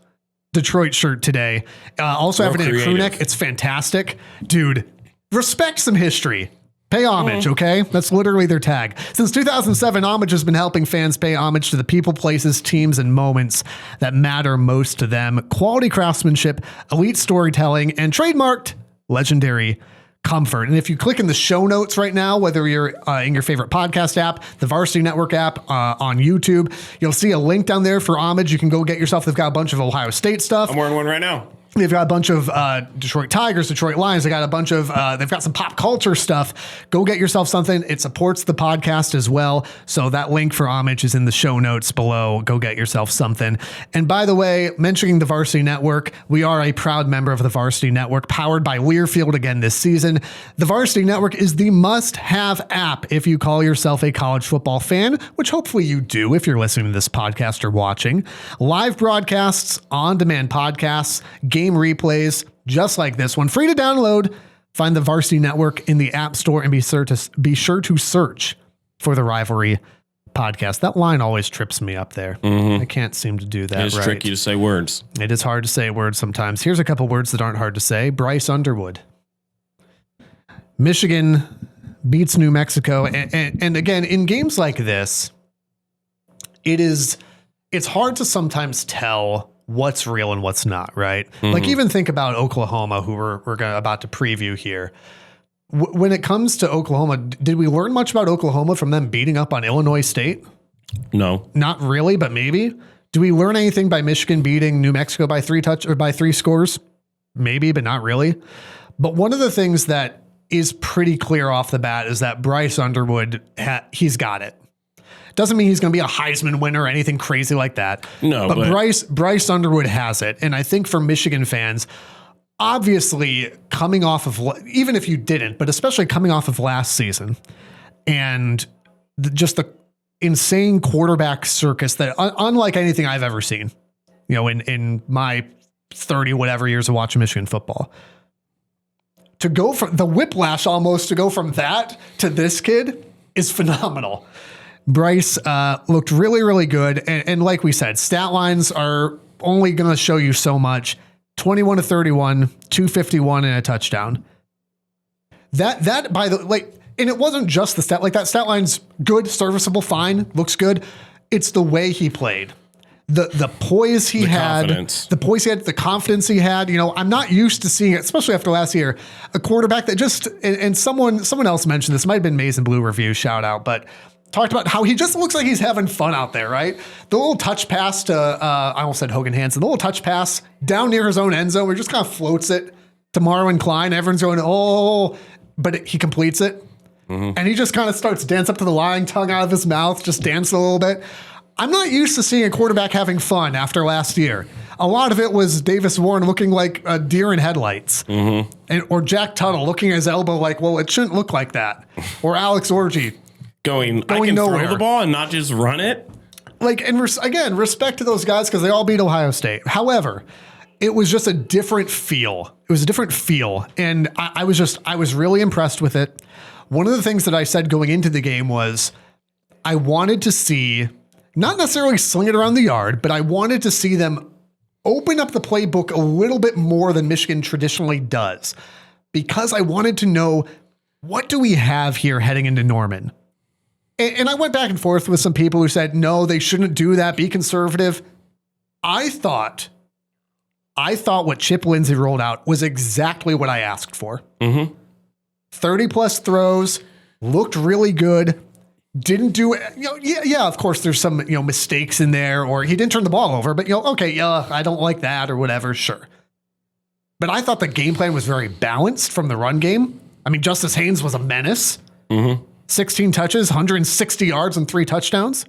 Detroit shirt today. Also have it in a crew neck. It's fantastic. Dude, respect some history. Pay homage, okay? That's literally their tag. Since 2007, Homage has been helping fans pay homage to the people, places, teams, and moments that matter most to them. Quality craftsmanship, elite storytelling, and trademarked legendary comfort. And if you click in the show notes right now, whether you're in your favorite podcast app, the Varsity Network app, on YouTube, you'll see a link down there for Homage. You can go get yourself. They've got a bunch of Ohio State stuff. I'm wearing one right now. They've got a bunch of Detroit Tigers, Detroit Lions. They got a bunch of, they've got some pop culture stuff. Go get yourself something. It supports the podcast as well. So that link for Homage is in the show notes below. Go get yourself something. And by the way, mentioning the Varsity Network, we are a proud member of the Varsity Network, powered by Learfield again this season. The Varsity Network is the must-have app if you call yourself a college football fan, which hopefully you do if you're listening to this podcast or watching. Live broadcasts, on-demand podcasts, game replays just like this one, free to download. Find the Varsity Network in the App Store and be sure to search for the Rivalry Podcast. That line always trips me up there. I can't seem to do that. It's tricky to say words. It is hard to say words sometimes. Here's a couple words that aren't hard to say. Bryce Underwood. Michigan beats New Mexico, and again, in games like this, it's hard to sometimes tell what's real and what's not, right? Like even think about Oklahoma, who we're about to preview here. When it comes to Oklahoma, did we learn much about Oklahoma from them beating up on Illinois State? No. Not really, but maybe. Do we learn anything by Michigan beating New Mexico by 3 scores? Maybe, but not really. But one of the things that is pretty clear off the bat is that Bryce Underwood, he's got it. Doesn't mean he's going to be a Heisman winner or anything crazy like that. No, but Bryce Underwood has it. And I think for Michigan fans, obviously coming off of, even if you didn't, but especially coming off of last season and just the insane quarterback circus that unlike anything I've ever seen, in my 30 whatever years of watching Michigan football, to go from the whiplash almost to go from that to this kid is phenomenal. Bryce looked really, really good. And like we said, stat lines are only going to show you so much. 21 to 31, 251 and a touchdown. That by the like, and it wasn't just the stat, like that stat line's good, serviceable, fine, looks good. It's the way he played. The poise he had, the confidence he had. I'm not used to seeing it, especially after last year, a quarterback that just, and someone else mentioned this, might have been Maize and Blue review, shout out, but talked about how he just looks like he's having fun out there, right? The little touch pass to, I almost said Hogan Hansen, the little touch pass down near his own end zone where he just kind of floats it to Marwin Klein. Everyone's going, oh, but he completes it. And he just kind of starts dancing up to the line, tongue out of his mouth, just dancing a little bit. I'm not used to seeing a quarterback having fun after last year. A lot of it was Davis Warren looking like a deer in headlights. Or Jack Tuttle looking at his elbow like, well, it shouldn't look like that. Or Alex Orji going I can nowhere. Throw the ball and not just run it. Like, and again, respect to those guys because they all beat Ohio State. However, it was just a different feel. It was a different feel. And I was really impressed with it. One of the things that I said going into the game was I wanted to see, not necessarily sling it around the yard, but I wanted to see them open up the playbook a little bit more than Michigan traditionally does, because I wanted to know, what do we have here heading into Norman? And I went back and forth with some people who said, no, they shouldn't do that. Be conservative. I thought what Chip Lindsey rolled out was exactly what I asked for. 30 plus throws, looked really good. Didn't do, yeah, of course there's some, mistakes in there, or he didn't turn the ball over, but okay, yeah, I don't like that or whatever, sure. But I thought the game plan was very balanced from the run game. I mean, Justice Haynes was a menace. 16 touches, 160 yards and 3 touchdowns.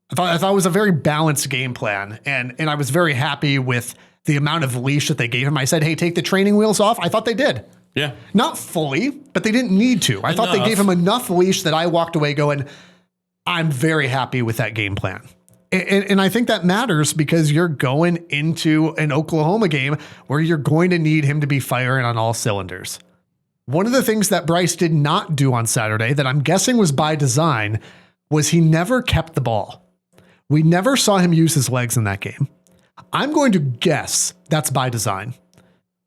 I thought it was a very balanced game plan, and I was very happy with the amount of leash that they gave him. I said, hey, take the training wheels off. I thought they did. Yeah. Not fully, but they didn't need to. I thought they gave him enough leash that I walked away going, I'm very happy with that game plan. And I think that matters because you're going into an Oklahoma game where you're going to need him to be firing on all cylinders. One of the things that Bryce did not do on Saturday that I'm guessing was by design was he never kept the ball. We never saw him use his legs in that game. I'm going to guess that's by design.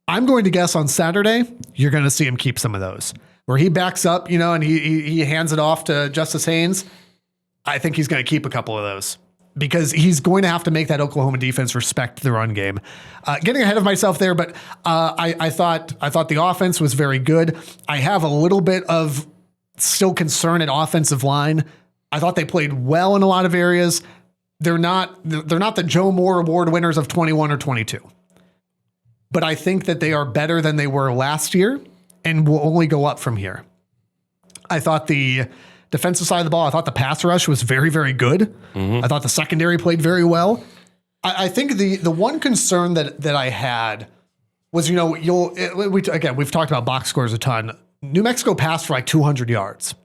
I'm going to guess on Saturday, you're going to see him keep some of those. Where he backs up, and he hands it off to Justice Haynes. I think he's going to keep a couple of those because he's going to have to make that Oklahoma defense respect the run game. Getting ahead of myself there, but I thought the offense was very good. I have a little bit of still concern at offensive line. I thought they played well in a lot of areas. They're not the Joe Moore Award winners of 21 or 22. But I think that they are better than they were last year and will only go up from here. I thought the defensive side of the ball, I thought the pass rush was very, very good. I thought the secondary played very well. I think the one concern that I had was, we've talked about box scores a ton. New Mexico passed for like 200 yards.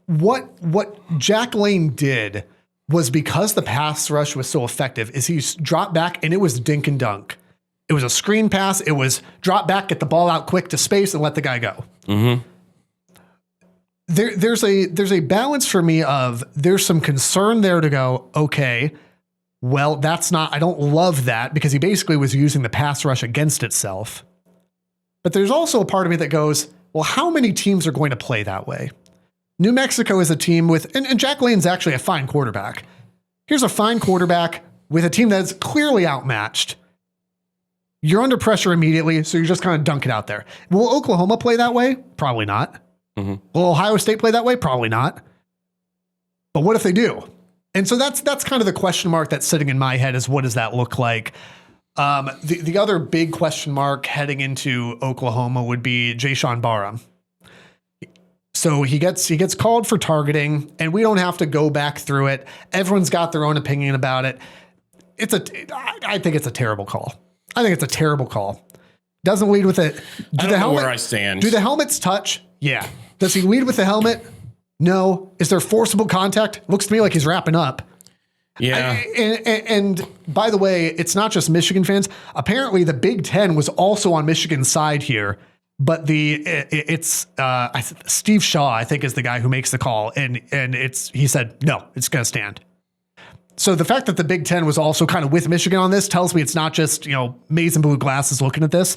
What Jack Lane did was, because the pass rush was so effective, is he dropped back and it was dink and dunk. It was a screen pass. It was drop back, get the ball out quick to space, and let the guy go. There's a balance for me of there's some concern there to go, okay, well, that's not, I don't love that because he basically was using the pass rush against itself. But there's also a part of me that goes, well, how many teams are going to play that way? New Mexico is a team with, and Jack Lane's actually a fine quarterback. Here's a fine quarterback with a team that's clearly outmatched. You're under pressure immediately, so you just kind of dunk it out there. Will Oklahoma play that way? Probably not. Will Ohio State play that way? Probably not. But what if they do? And so that's kind of the question mark that's sitting in my head is, what does that look like? The other big question mark heading into Oklahoma would be Jayshawn Barham. So he gets called for targeting, and we don't have to go back through it. Everyone's got their own opinion about it. I think it's a terrible call. I think it's a terrible call. Doesn't lead with it. I don't know where I stand. Do the helmets touch? Yeah. Does he lead with the helmet? No. Is there forcible contact? Looks to me like he's wrapping up. Yeah. And by the way, it's not just Michigan fans. Apparently the Big Ten was also on Michigan's side here, but it's Steve Shaw, I think, is the guy who makes the call. And he said, no, it's going to stand. So the fact that the Big Ten was also kind of with Michigan on this tells me it's not just, maize and blue glasses looking at this.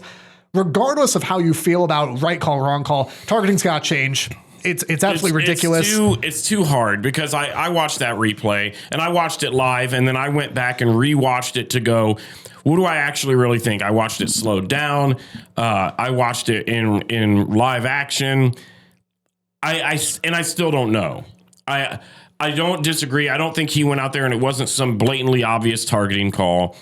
Regardless of how you feel about right call, wrong call, targeting's got to change. It's absolutely ridiculous. It's too hard because I watched that replay and I watched it live and then I went back and rewatched it to go, what do I actually really think? I watched it slowed down. I watched it in live action. I still don't know. I don't disagree. I don't think he went out there and it wasn't some blatantly obvious targeting call.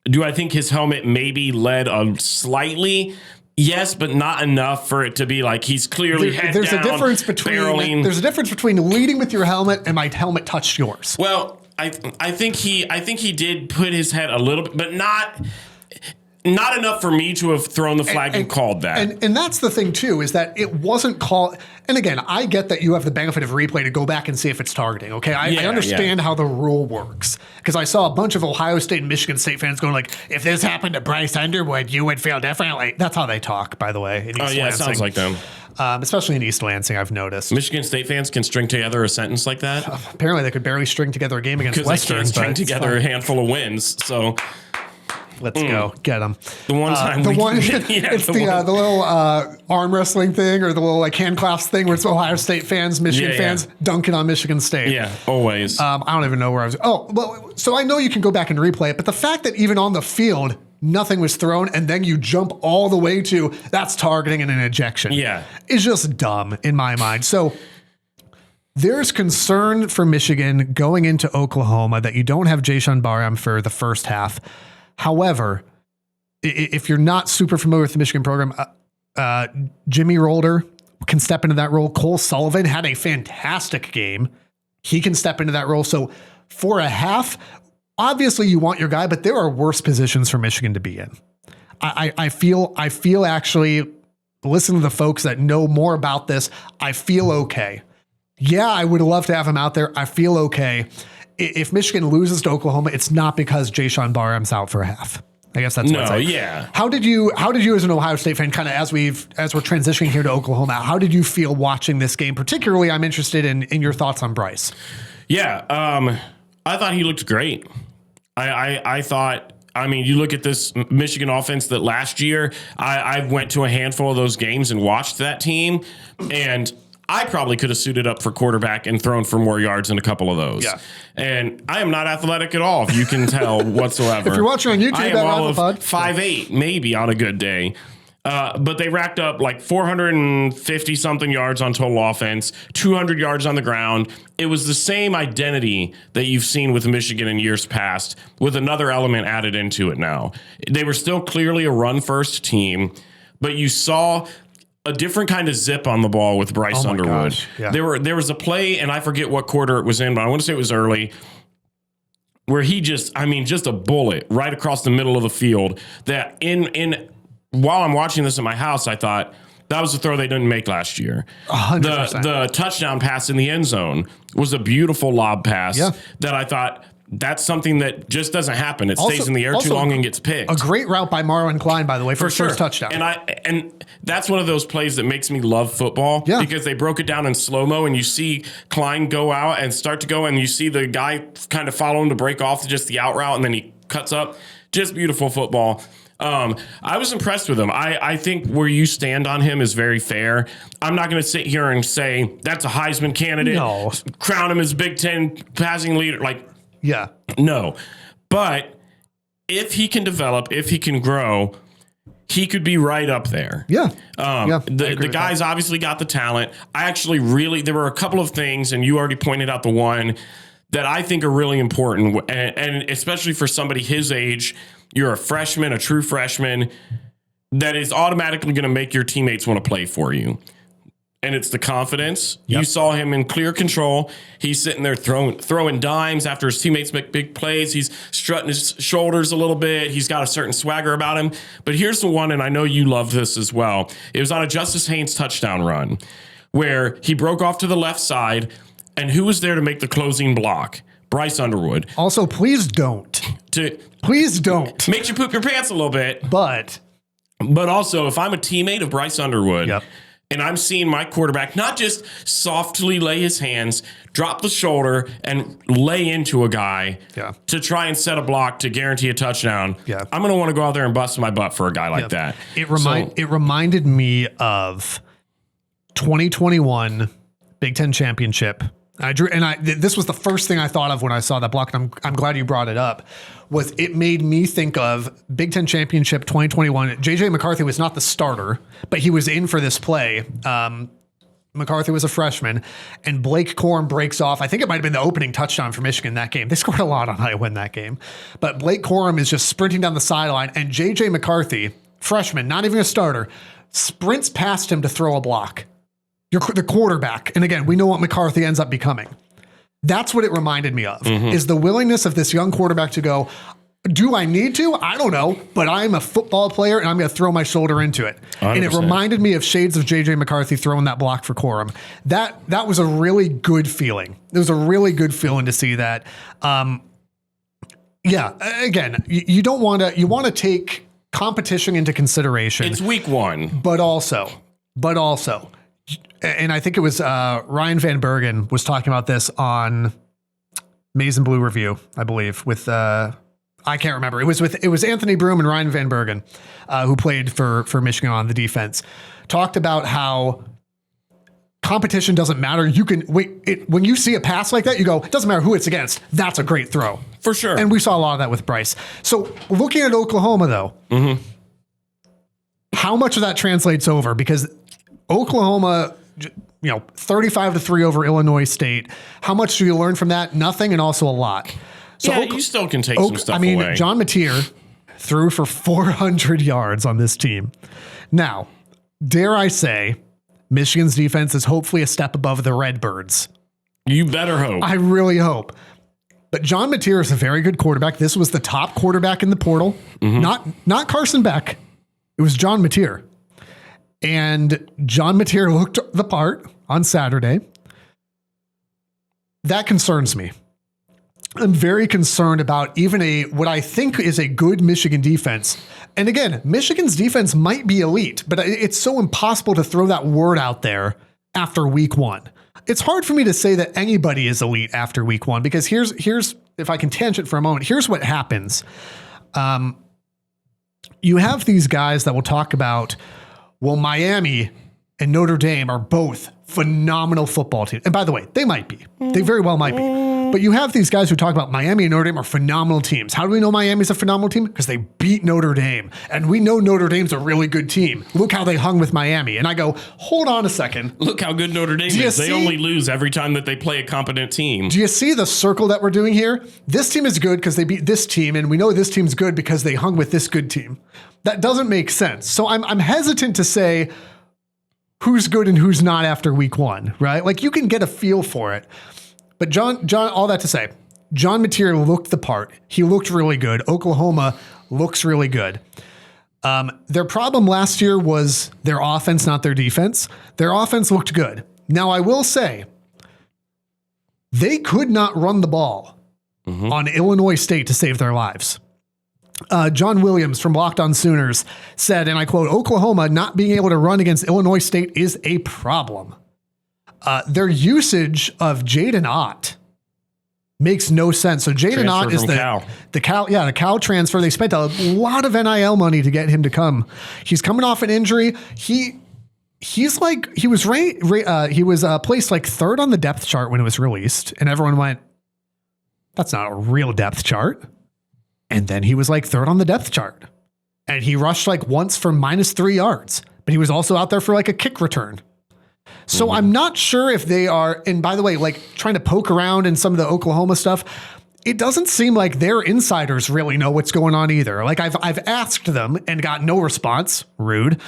Do I think his helmet maybe led slightly? Yes, but not enough for it to be like he's clearly head there's down, a difference between barreling. There's a difference between leading with your helmet and my helmet touched yours. Well, I think he did put his head a little bit, but not enough for me to have thrown the flag and called that. And that's the thing too, is that it wasn't called. And again, I get that you have the benefit of replay to go back and see if it's targeting. Okay, I understand how the rule works because I saw a bunch of Ohio State and Michigan State fans going like, "If this happened to Bryce Underwood, you would feel differently." That's how they talk, by the way. In East Lansing. It sounds like them. Especially in East Lansing, I've noticed. Michigan State fans can string together a sentence like that. Apparently, they could barely string together a game against Western. Because they can't string together a handful of wins. So. Let's go get them. The one time the little arm wrestling thing or the little like hand clasp thing where it's Ohio State fans, Michigan fans dunking on Michigan State. Yeah, always. I don't even know where I was. Oh, well, so I know you can go back and replay it, but the fact that even on the field nothing was thrown and then you jump all the way to that's targeting and an ejection. Yeah, is just dumb in my mind. So. There's concern for Michigan going into Oklahoma that you don't have Jayshon Barham for the first half. However, if you're not super familiar with the Michigan program, Jimmy Rolder can step into that role. Cole Sullivan had a fantastic game. He can step into that role. So for a half, obviously you want your guy, but there are worse positions for Michigan to be in. I feel actually, listen to the folks that know more about this. I feel okay. Yeah, I would love to have him out there. I feel okay. If Michigan loses to Oklahoma, it's not because Jayshon Barham's out for a half. I guess that's what yeah. How did you as an Ohio State fan, kind of as we're transitioning here to Oklahoma, how did you feel watching this game? Particularly, I'm interested in your thoughts on Bryce. Yeah, I thought he looked great. I thought. I mean, you look at this Michigan offense that last year, I went to a handful of those games and watched that team, and I probably could have suited up for quarterback and thrown for more yards in a couple of those. Yeah. And I am not athletic at all, if you can tell whatsoever. If you're watching on YouTube, I am all of 5'8", maybe on a good day. But they racked up like 450 something yards on total offense, 200 yards on the ground. It was the same identity that you've seen with Michigan in years past, with another element added into it now. They were still clearly a run-first team, but you saw a different kind of zip on the ball with Bryce Underwood. Yeah. There was a play, and I forget what quarter it was in, but I want to say it was early, where he just a bullet right across the middle of the field. That while I'm watching this in my house, I thought that was the throw they didn't make last year. 100%. The touchdown pass in the end zone was a beautiful lob pass that I thought. That's something that just doesn't happen. It stays in the air too long and gets picked. A great route by Marlon Klein, by the way, for sure. First touchdown. And that's one of those plays that makes me love football because they broke it down in slow-mo and you see Klein go out and start to go and you see the guy kind of follow him to break off just the out route and then he cuts up. Just beautiful football. I was impressed with him. I think where you stand on him is very fair. I'm not going to sit here and say that's a Heisman candidate. No. Crown him as Big Ten passing leader. Yeah. No. But if he can develop, if he can grow, he could be right up there. Yeah. The guy's obviously got the talent. There were a couple of things, and you already pointed out the one that I think are really important. And especially for somebody his age, you're a freshman, a true freshman, that is automatically going to make your teammates want to play for you. And it's the confidence. Yep. You saw him in clear control. He's sitting there throwing dimes after his teammates make big plays. He's strutting his shoulders a little bit. He's got a certain swagger about him. But here's the one, and I know you love this as well. It was on a Justice Haynes touchdown run where he broke off to the left side, and who was there to make the closing block? Bryce Underwood. Also, please don't. Please don't. Makes you poop your pants a little bit. But also, if I'm a teammate of Bryce Underwood, and I'm seeing my quarterback not just softly lay his hands, drop the shoulder, and lay into a guy to try and set a block to guarantee a touchdown, I'm going to want to go out there and bust my butt for a guy like that. It reminded me of 2021 Big Ten Championship. This was the first thing I thought of when I saw that block, and I'm glad you brought it up. Was it made me think of Big Ten Championship 2021. JJ McCarthy was not the starter, but he was in for this play. McCarthy was a freshman, and Blake Corum breaks off. I think it might have been the opening touchdown for Michigan that game. They scored a lot on Iowa in that game. But Blake Corum is just sprinting down the sideline, and J.J. McCarthy, freshman, not even a starter, sprints past him to throw a block. The quarterback. And again, we know what McCarthy ends up becoming. That's what it reminded me of, is the willingness of this young quarterback to go, do I need to? I don't know, but I'm a football player and I'm going to throw my shoulder into it. 100%. And it reminded me of shades of JJ McCarthy throwing that block for Corum. That was a really good feeling. It was a really good feeling to see that. Again, you want to take competition into consideration. It's week one. But also, and I think it was Ryan Van Bergen was talking about this on Maize and Blue Review, I believe, with I can't remember. It was Anthony Broom and Ryan Van Bergen, who played for Michigan on the defense, talked about how competition doesn't matter. You can when you see a pass like that, you go, it doesn't matter who it's against. That's a great throw. For sure. And we saw a lot of that with Bryce. So looking at Oklahoma though, how much of that translates over? Because Oklahoma, 35-3 over Illinois State. How much do you learn from that? Nothing, and also a lot. So you still can take some stuff away. John Mateer threw for 400 yards on this team. Now, dare I say, Michigan's defense is hopefully a step above the Redbirds. You better hope. I really hope. But John Mateer is a very good quarterback. This was the top quarterback in the portal. Not Carson Beck. It was John Mateer. And John Mateer looked the part on Saturday. That concerns me. I'm very concerned about even what I think is a good Michigan defense. And again, Michigan's defense might be elite, but it's so impossible to throw that word out there after week one. It's hard for me to say that anybody is elite after week one, because here's if I can tangent for a moment, here's what happens. You have these guys that will talk about, well, Miami and Notre Dame are both phenomenal football teams. And by the way, they might be. They very well might be. But you have these guys who talk about Miami and Notre Dame are phenomenal teams. How do we know Miami's a phenomenal team? Because they beat Notre Dame. And we know Notre Dame's a really good team. Look how they hung with Miami. And I go, hold on a second. Look how good Notre Dame is. They only lose every time that they play a competent team. Do you see the circle that we're doing here? This team is good because they beat this team. And we know this team's good because they hung with this good team. That doesn't make sense. So I'm hesitant to say who's good and who's not after week one, right? Like you can get a feel for it. But John, all that to say, John Mateer looked the part. He looked really good. Oklahoma looks really good. Their problem last year was their offense, not their defense. Their offense looked good. Now, I will say, they could not run the ball on Illinois State to save their lives. John Williams from Locked On Sooners said, and I quote, Oklahoma not being able to run against Illinois State is a problem. Their usage of Jaden Ott makes no sense. So Jaden Ott is the Cal transfer. They spent a lot of NIL money to get him to come. He's coming off an injury. He was placed like third on the depth chart when it was released, and everyone went, "That's not a real depth chart." And then he was like third on the depth chart, and he rushed like once for -3 yards, but he was also out there for like a kick return. So I'm not sure if they are, and by the way, like trying to poke around in some of the Oklahoma stuff, it doesn't seem like their insiders really know what's going on either. Like I've asked them and got no response, rude,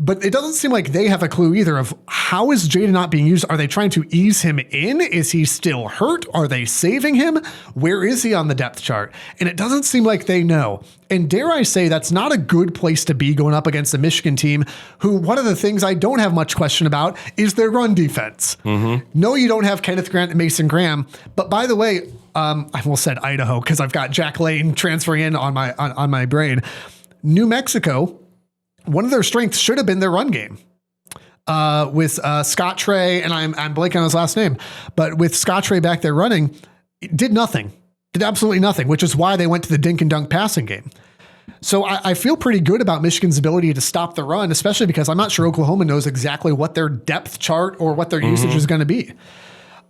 but it doesn't seem like they have a clue either of how is Jaden not being used. Are they trying to ease him in? Is he still hurt? Are they saving him? Where is he on the depth chart? And it doesn't seem like they know. And dare I say, that's not a good place to be going up against a Michigan team who, one of the things I don't have much question about is their run defense. No, you don't have Kenneth Grant and Mason Graham. But by the way, I almost said Idaho because I've got Jack Lane transferring in on my brain. New Mexico, one of their strengths should have been their run game. With Scott Trey, and I'm blanking on his last name, but with Scott Trey back there running, it did nothing. Did absolutely nothing, which is why they went to the dink and dunk passing game. So I feel pretty good about Michigan's ability to stop the run, especially because I'm not sure Oklahoma knows exactly what their depth chart or what their usage is going to be.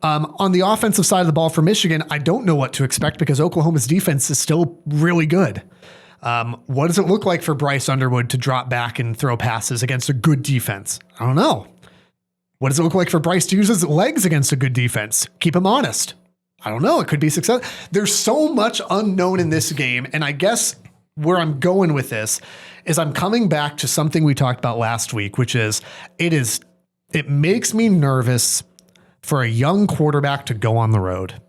On the offensive side of the ball for Michigan, I don't know what to expect because Oklahoma's defense is still really good. What does it look like for Bryce Underwood to drop back and throw passes against a good defense? I don't know. What does it look like for Bryce to use his legs against a good defense? Keep him honest. I don't know. It could be success. There's so much unknown in this game. And I guess where I'm going with this is I'm coming back to something we talked about last week, which is it makes me nervous for a young quarterback to go on the road.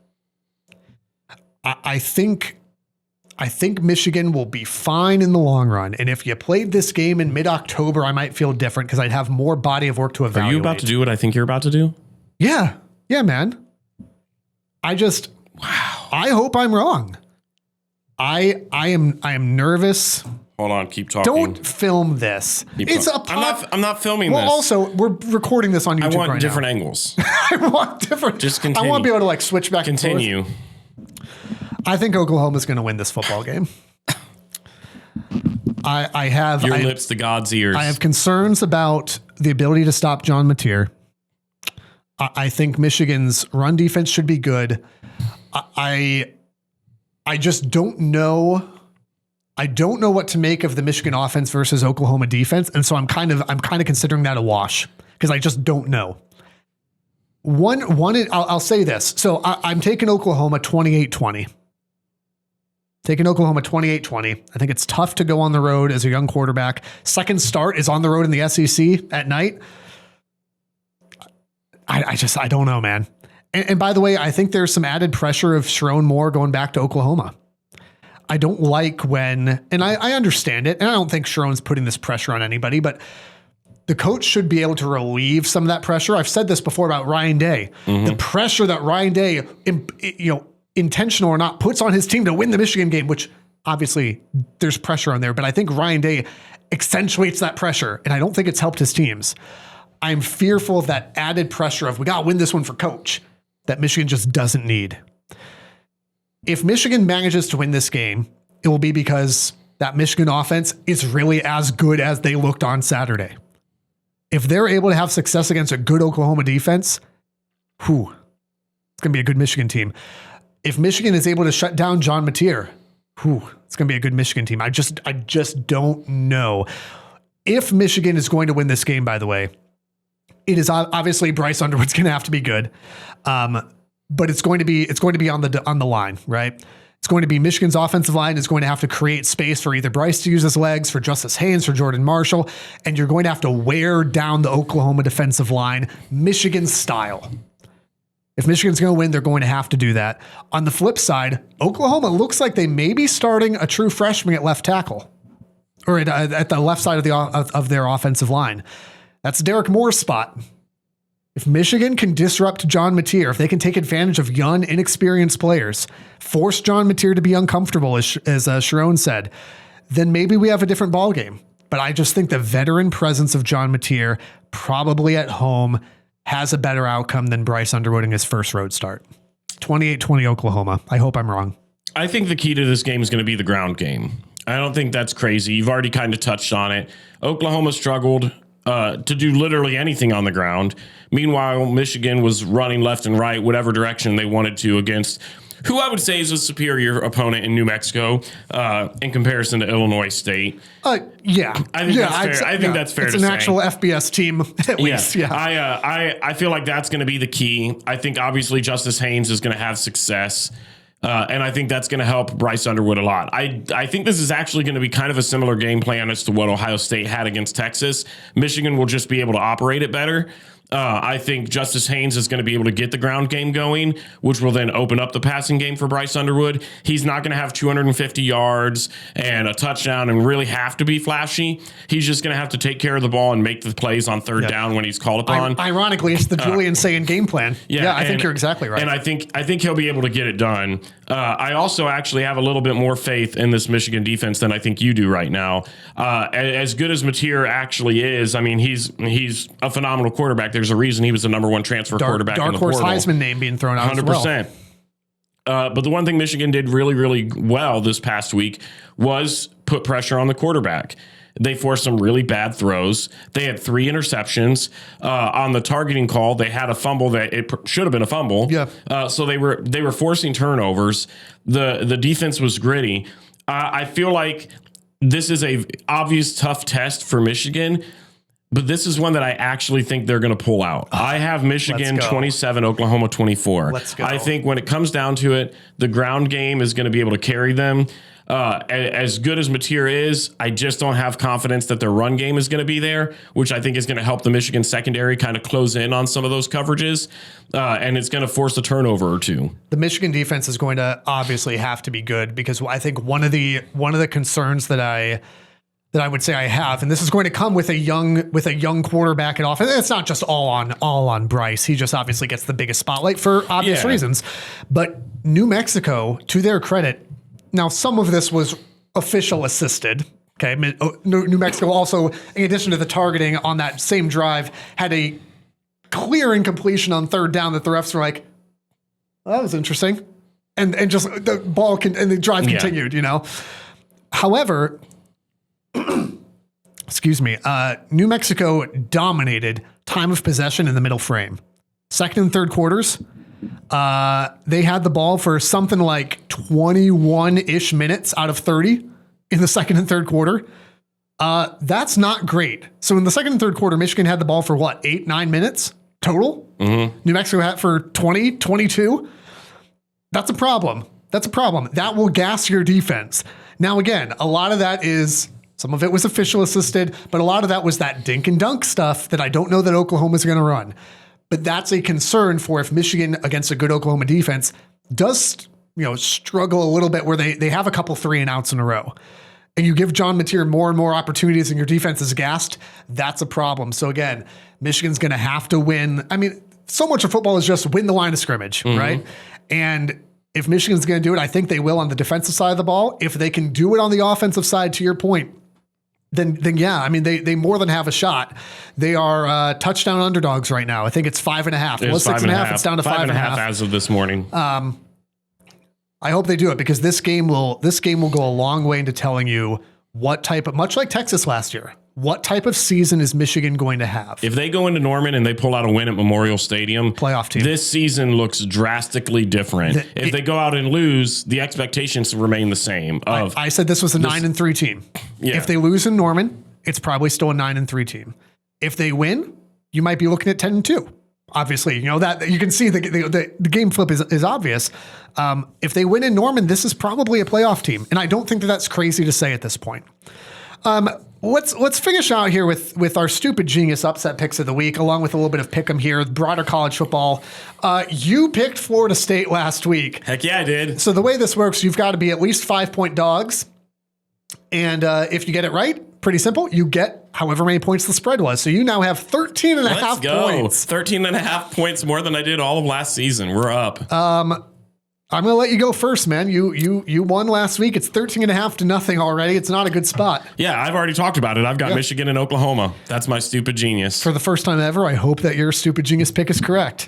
I think Michigan will be fine in the long run. And if you played this game in mid-October, I might feel different because I'd have more body of work to evaluate. Are you about to do what I think you're about to do? Yeah. Yeah, man. I hope I'm wrong. I am nervous. Hold on, keep talking. Don't film this. I'm not filming this. Well, also, we're recording this on YouTube right now. I want different angles. I want different. Just continue. I want to be able to like switch back and forth. Continue. I think Oklahoma's going to win this football game. I have your lips to God's ears. I have concerns about the ability to stop John Mateer. I think Michigan's run defense should be good. I just don't know. I don't know what to make of the Michigan offense versus Oklahoma defense, and so I'm kind of considering that a wash because I just don't know. I'll say this. So I'm taking Oklahoma 28-20. Taking Oklahoma 28-20. I think it's tough to go on the road as a young quarterback. Second start is on the road in the SEC at night. I don't know, man. And by the way, I think there's some added pressure of Sharon Moore going back to Oklahoma. I don't like when, and I understand it, and I don't think Sharon's putting this pressure on anybody, but the coach should be able to relieve some of that pressure. I've said this before about Ryan Day. Mm-hmm. The pressure that Ryan Day, intentional or not, puts on his team to win the Michigan game, which obviously there's pressure on there, but I think Ryan Day accentuates that pressure, and I don't think it's helped his teams. I'm fearful of that added pressure of we got to win this one for coach that Michigan just doesn't need. If Michigan manages to win this game, it will be because that Michigan offense is really as good as they looked on Saturday. If they're able to have success against a good Oklahoma defense, it's going to be a good Michigan team. If Michigan is able to shut down John Mateer, it's going to be a good Michigan team. I just don't know. If Michigan is going to win this game, by the way, it is obviously Bryce Underwood's going to have to be good. But it's going to be on the line, right? It's going to be Michigan's offensive line is going to have to create space for either Bryce to use his legs, for Justice Haynes, for Jordan Marshall, and you're going to have to wear down the Oklahoma defensive line, Michigan style. If Michigan's going to win, they're going to have to do that. On the flip side, Oklahoma looks like they may be starting a true freshman at left tackle, or at the left side of their offensive line. That's Derek Moore's spot. If Michigan can disrupt John Mateer, if they can take advantage of young, inexperienced players, force John Mateer to be uncomfortable, as Sharon said, then maybe we have a different ballgame. But I just think the veteran presence of John Mateer, probably at home, has a better outcome than Bryce Underwood in his first road start. 28-20 Oklahoma. I hope I'm wrong. I think the key to this game is going to be the ground game. I don't think that's crazy. You've already kind of touched on it. Oklahoma struggled to do literally anything on the ground. Meanwhile, Michigan was running left and right, whatever direction they wanted to, against who I would say is a superior opponent in New Mexico in comparison to Illinois State. Yeah. I think that's fair. I think that's fair to say. It's an actual FBS team, at least. Yeah. I feel like that's going to be the key. I think obviously Justice Haynes is going to have success. And I think that's going to help Bryce Underwood a lot. I think this is actually going to be kind of a similar game plan as to what Ohio State had against Texas. Michigan will just be able to operate it better. I think Justice Haynes is going to be able to get the ground game going, which will then open up the passing game for Bryce Underwood. He's not going to have 250 yards and a touchdown and really have to be flashy. He's just going to have to take care of the ball and make the plays on third down when he's called upon. Ironically, it's the Julian Sayin game plan. Yeah, I think you're exactly right. And I think he'll be able to get it done. I also actually have a little bit more faith in this Michigan defense than I think you do right now. As good as Mateer actually is, I mean, he's a phenomenal quarterback. There's a reason he was the number one transfer quarterback in the portal. Dark horse Heisman name being thrown out 100%. But the one thing Michigan did really, really well this past week was put pressure on the quarterback. They forced some really bad throws. They had 3 interceptions. On the targeting call, they had a fumble that it should have been a fumble. Yeah. So they were forcing turnovers. The defense was gritty. I feel like this is a obvious tough test for Michigan. But this is one that I actually think they're going to pull out. I have Michigan 27, Oklahoma 24. Let's go. I think when it comes down to it, the ground game is going to be able to carry them. As good as Mateer is, I just don't have confidence that their run game is going to be there, which I think is going to help the Michigan secondary kind of close in on some of those coverages, and it's going to force a turnover or two. The Michigan defense is going to obviously have to be good, because I think one of the concerns that I would say I have, and this is going to come with a young quarterback at offense. It's not just all on Bryce. He just obviously gets the biggest spotlight for obvious reasons. But New Mexico, to their credit, now some of this was official assisted. Okay, New Mexico also, in addition to the targeting on that same drive, had a clear incompletion on third down that the refs were like, well, that was interesting, and just the ball and the drive continued. You know, however. Excuse me. New Mexico dominated time of possession in the middle frame. Second and third quarters, they had the ball for something like 21-ish minutes out of 30 in the second and third quarter. That's not great. So in the second and third quarter, Michigan had the ball for 8-9 minutes total? Mm-hmm. New Mexico had for 20, 22. That's a problem. That will gas your defense. Now, again, a lot of that is... Some of it was official assisted, but a lot of that was that dink and dunk stuff that I don't know that Oklahoma's going to run. But that's a concern for if Michigan against a good Oklahoma defense does, struggle a little bit where they have a couple 3-and-outs in a row. And you give John Mateer more and more opportunities and your defense is gassed, that's a problem. So again, Michigan's going to have to win. I mean, so much of football is just win the line of scrimmage, right? And if Michigan's going to do it, I think they will on the defensive side of the ball. If they can do it on the offensive side, to your point, then yeah, I mean, they more than have a shot. They are touchdown underdogs right now. I think it's 5.5. It was 6.5. It's down to 5.5 as of this morning. I hope they do it, because this game will go a long way into telling you what type of, much like Texas last year, what type of season is Michigan going to have? If they go into Norman and they pull out a win at Memorial Stadium, playoff team, this season looks drastically different. If they go out and lose, the expectations remain the same. I said this was a 9-3 team. Yeah. If they lose in Norman, it's probably still a 9-3 team. If they win, you might be looking at 10-2. Obviously, that you can see the game flip is obvious. If they win in Norman, this is probably a playoff team, and I don't think that's crazy to say at this point. Let's finish out here with our stupid genius upset picks of the week, along with a little bit of pick'em here, broader college football. You picked Florida State last week. Heck yeah, I did. So the way this works, you've got to be at least 5-point dogs. And if you get it right, pretty simple, you get however many points the spread was. So you now have 13.5 points. 13.5 points more than I did all of last season. We're up. I'm going to let you go first, man. You won last week. It's 13.5-0 already. It's not a good spot. Yeah, I've already talked about it. I've got Michigan and Oklahoma. That's my stupid genius. For the first time ever, I hope that your stupid genius pick is correct.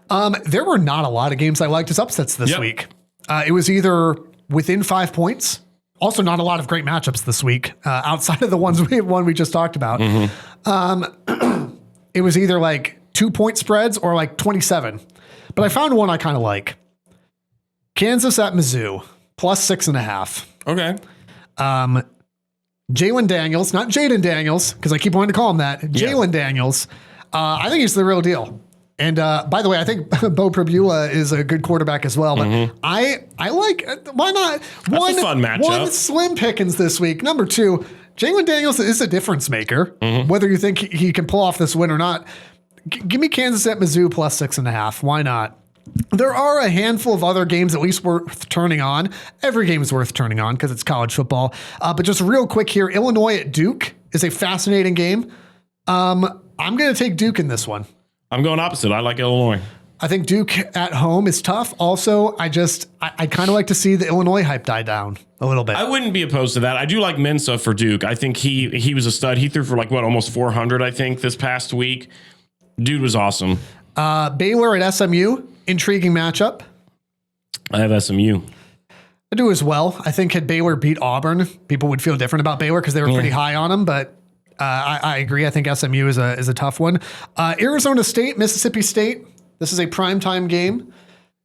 There were not a lot of games I liked as upsets this week. It was either within 5 points. Also, not a lot of great matchups this week, outside of the one we just talked about. Mm-hmm. It was either like 2-point spreads or like 27. But I found one I kind of like. Kansas at Mizzou, plus 6.5. Okay. Jalen Daniels, not Jaden Daniels, because I keep wanting to call him that. Jalen Daniels. I think he's the real deal. And by the way, I think Bo Prabula is a good quarterback as well. But I like, why not? That's a fun matchup. One, slim pickings this week. Number two, Jalen Daniels is a difference maker. Whether you think he can pull off this win or not. Give me Kansas at Mizzou plus 6.5. Why not? There are a handful of other games at least worth turning on. Every game is worth turning on because it's college football. But just real quick here, Illinois at Duke is a fascinating game. I'm going to take Duke in this one. I'm going opposite. I like Illinois. I think Duke at home is tough. Also, I kind of like to see the Illinois hype die down a little bit. I wouldn't be opposed to that. I do like Mensa for Duke. I think he was a stud. He threw for almost 400, I think, this past week. Dude was awesome. Baylor at SMU. Intriguing matchup. I have SMU. I do as well. I think had Baylor beat Auburn, people would feel different about Baylor because they were pretty high on them. But I agree. I think SMU is a tough one. Arizona State, Mississippi State. This is a primetime game.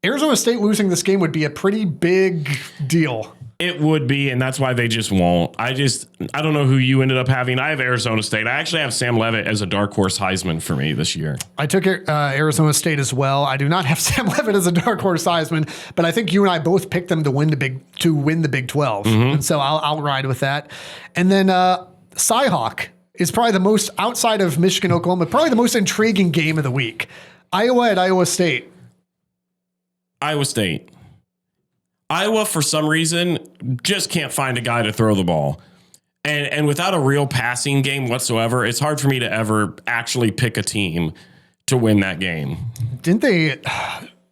Arizona State losing this game would be a pretty big deal. It would be, and that's why they just won't. I don't know who you ended up having. I have Arizona State. I actually have Sam Leavitt as a dark horse Heisman for me this year. I took Arizona State as well. I do not have Sam Leavitt as a dark horse Heisman, but I think you and I both picked them to win the Big 12, and so I'll ride with that. And then Cyhawk is probably the most, outside of Michigan, Oklahoma, probably the most intriguing game of the week. Iowa at Iowa State. Iowa State. Iowa, for some reason, just can't find a guy to throw the ball. And without a real passing game whatsoever, it's hard for me to ever actually pick a team to win that game. Didn't they?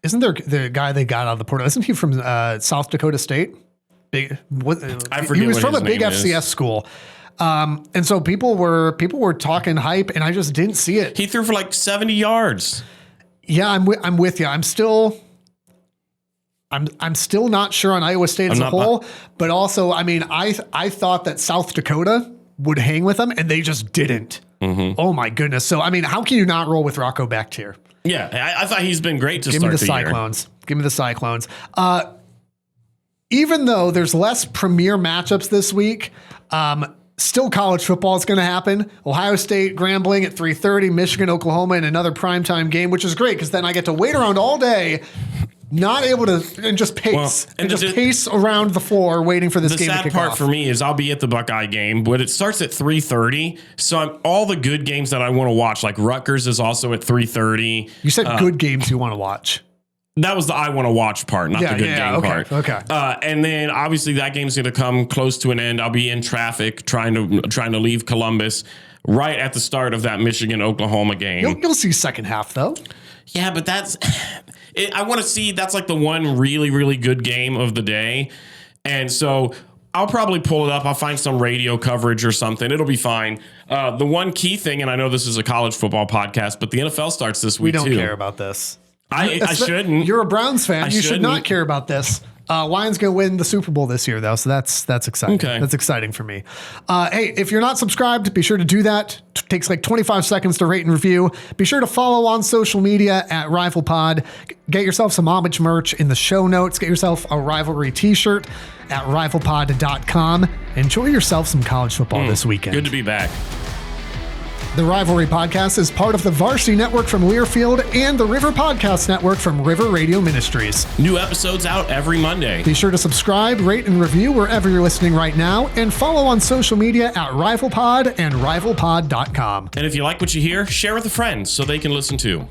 Isn't there the guy they got out of the portal? Isn't he from South Dakota State? I forget. He was from a big FCS school. And so people were talking hype, and I just didn't see it. He threw for like 70 yards. Yeah, I'm with you. I'm still not sure on Iowa State as a whole, but also, I mean, I thought that South Dakota would hang with them, and they just didn't. Oh my goodness! So I mean, how can you not roll with Rocco Bakhtier? Yeah, I thought he's been great to start the year. Give me the Cyclones. Even though there's less premier matchups this week, still college football is going to happen. Ohio State, Grambling at 3:30, Michigan, Oklahoma in another primetime game, which is great because then I get to wait around all day, not able to, and just pace. Pace around the floor waiting for this game to kick off. The sad part for me is I'll be at the Buckeye game, but it starts at 3:30. So all the good games that I want to watch, like Rutgers is also at 3:30. You said good games you want to watch. That was the I want to watch part, not the good game part. Okay. And then obviously that game's going to come close to an end. I'll be in traffic trying to leave Columbus right at the start of that Michigan-Oklahoma game. You'll see second half though. Yeah, but I want to see, that's like the one really, really good game of the day. And so I'll probably pull it up. I'll find some radio coverage or something. It'll be fine. The one key thing, and I know this is a college football podcast, but the NFL starts this week too. We don't care about this. I shouldn't. You're a Browns fan. You should not care about this. Lions going to win the Super Bowl this year, though, so that's exciting. Okay. That's exciting for me. Hey, if you're not subscribed, be sure to do that. It takes like 25 seconds to rate and review. Be sure to follow on social media at RivalPod. Get yourself some homage merch in the show notes. Get yourself a Rivalry t-shirt at rivalpod.com. Enjoy yourself some college football this weekend. Good to be back. The Rivalry Podcast is part of the Varsity Network from Learfield and the River Podcast Network from River Radio Ministries. New episodes out every Monday. Be sure to subscribe, rate, and review wherever you're listening right now, and follow on social media at RivalPod and rivalpod.com. And if you like what you hear, share with a friend so they can listen too.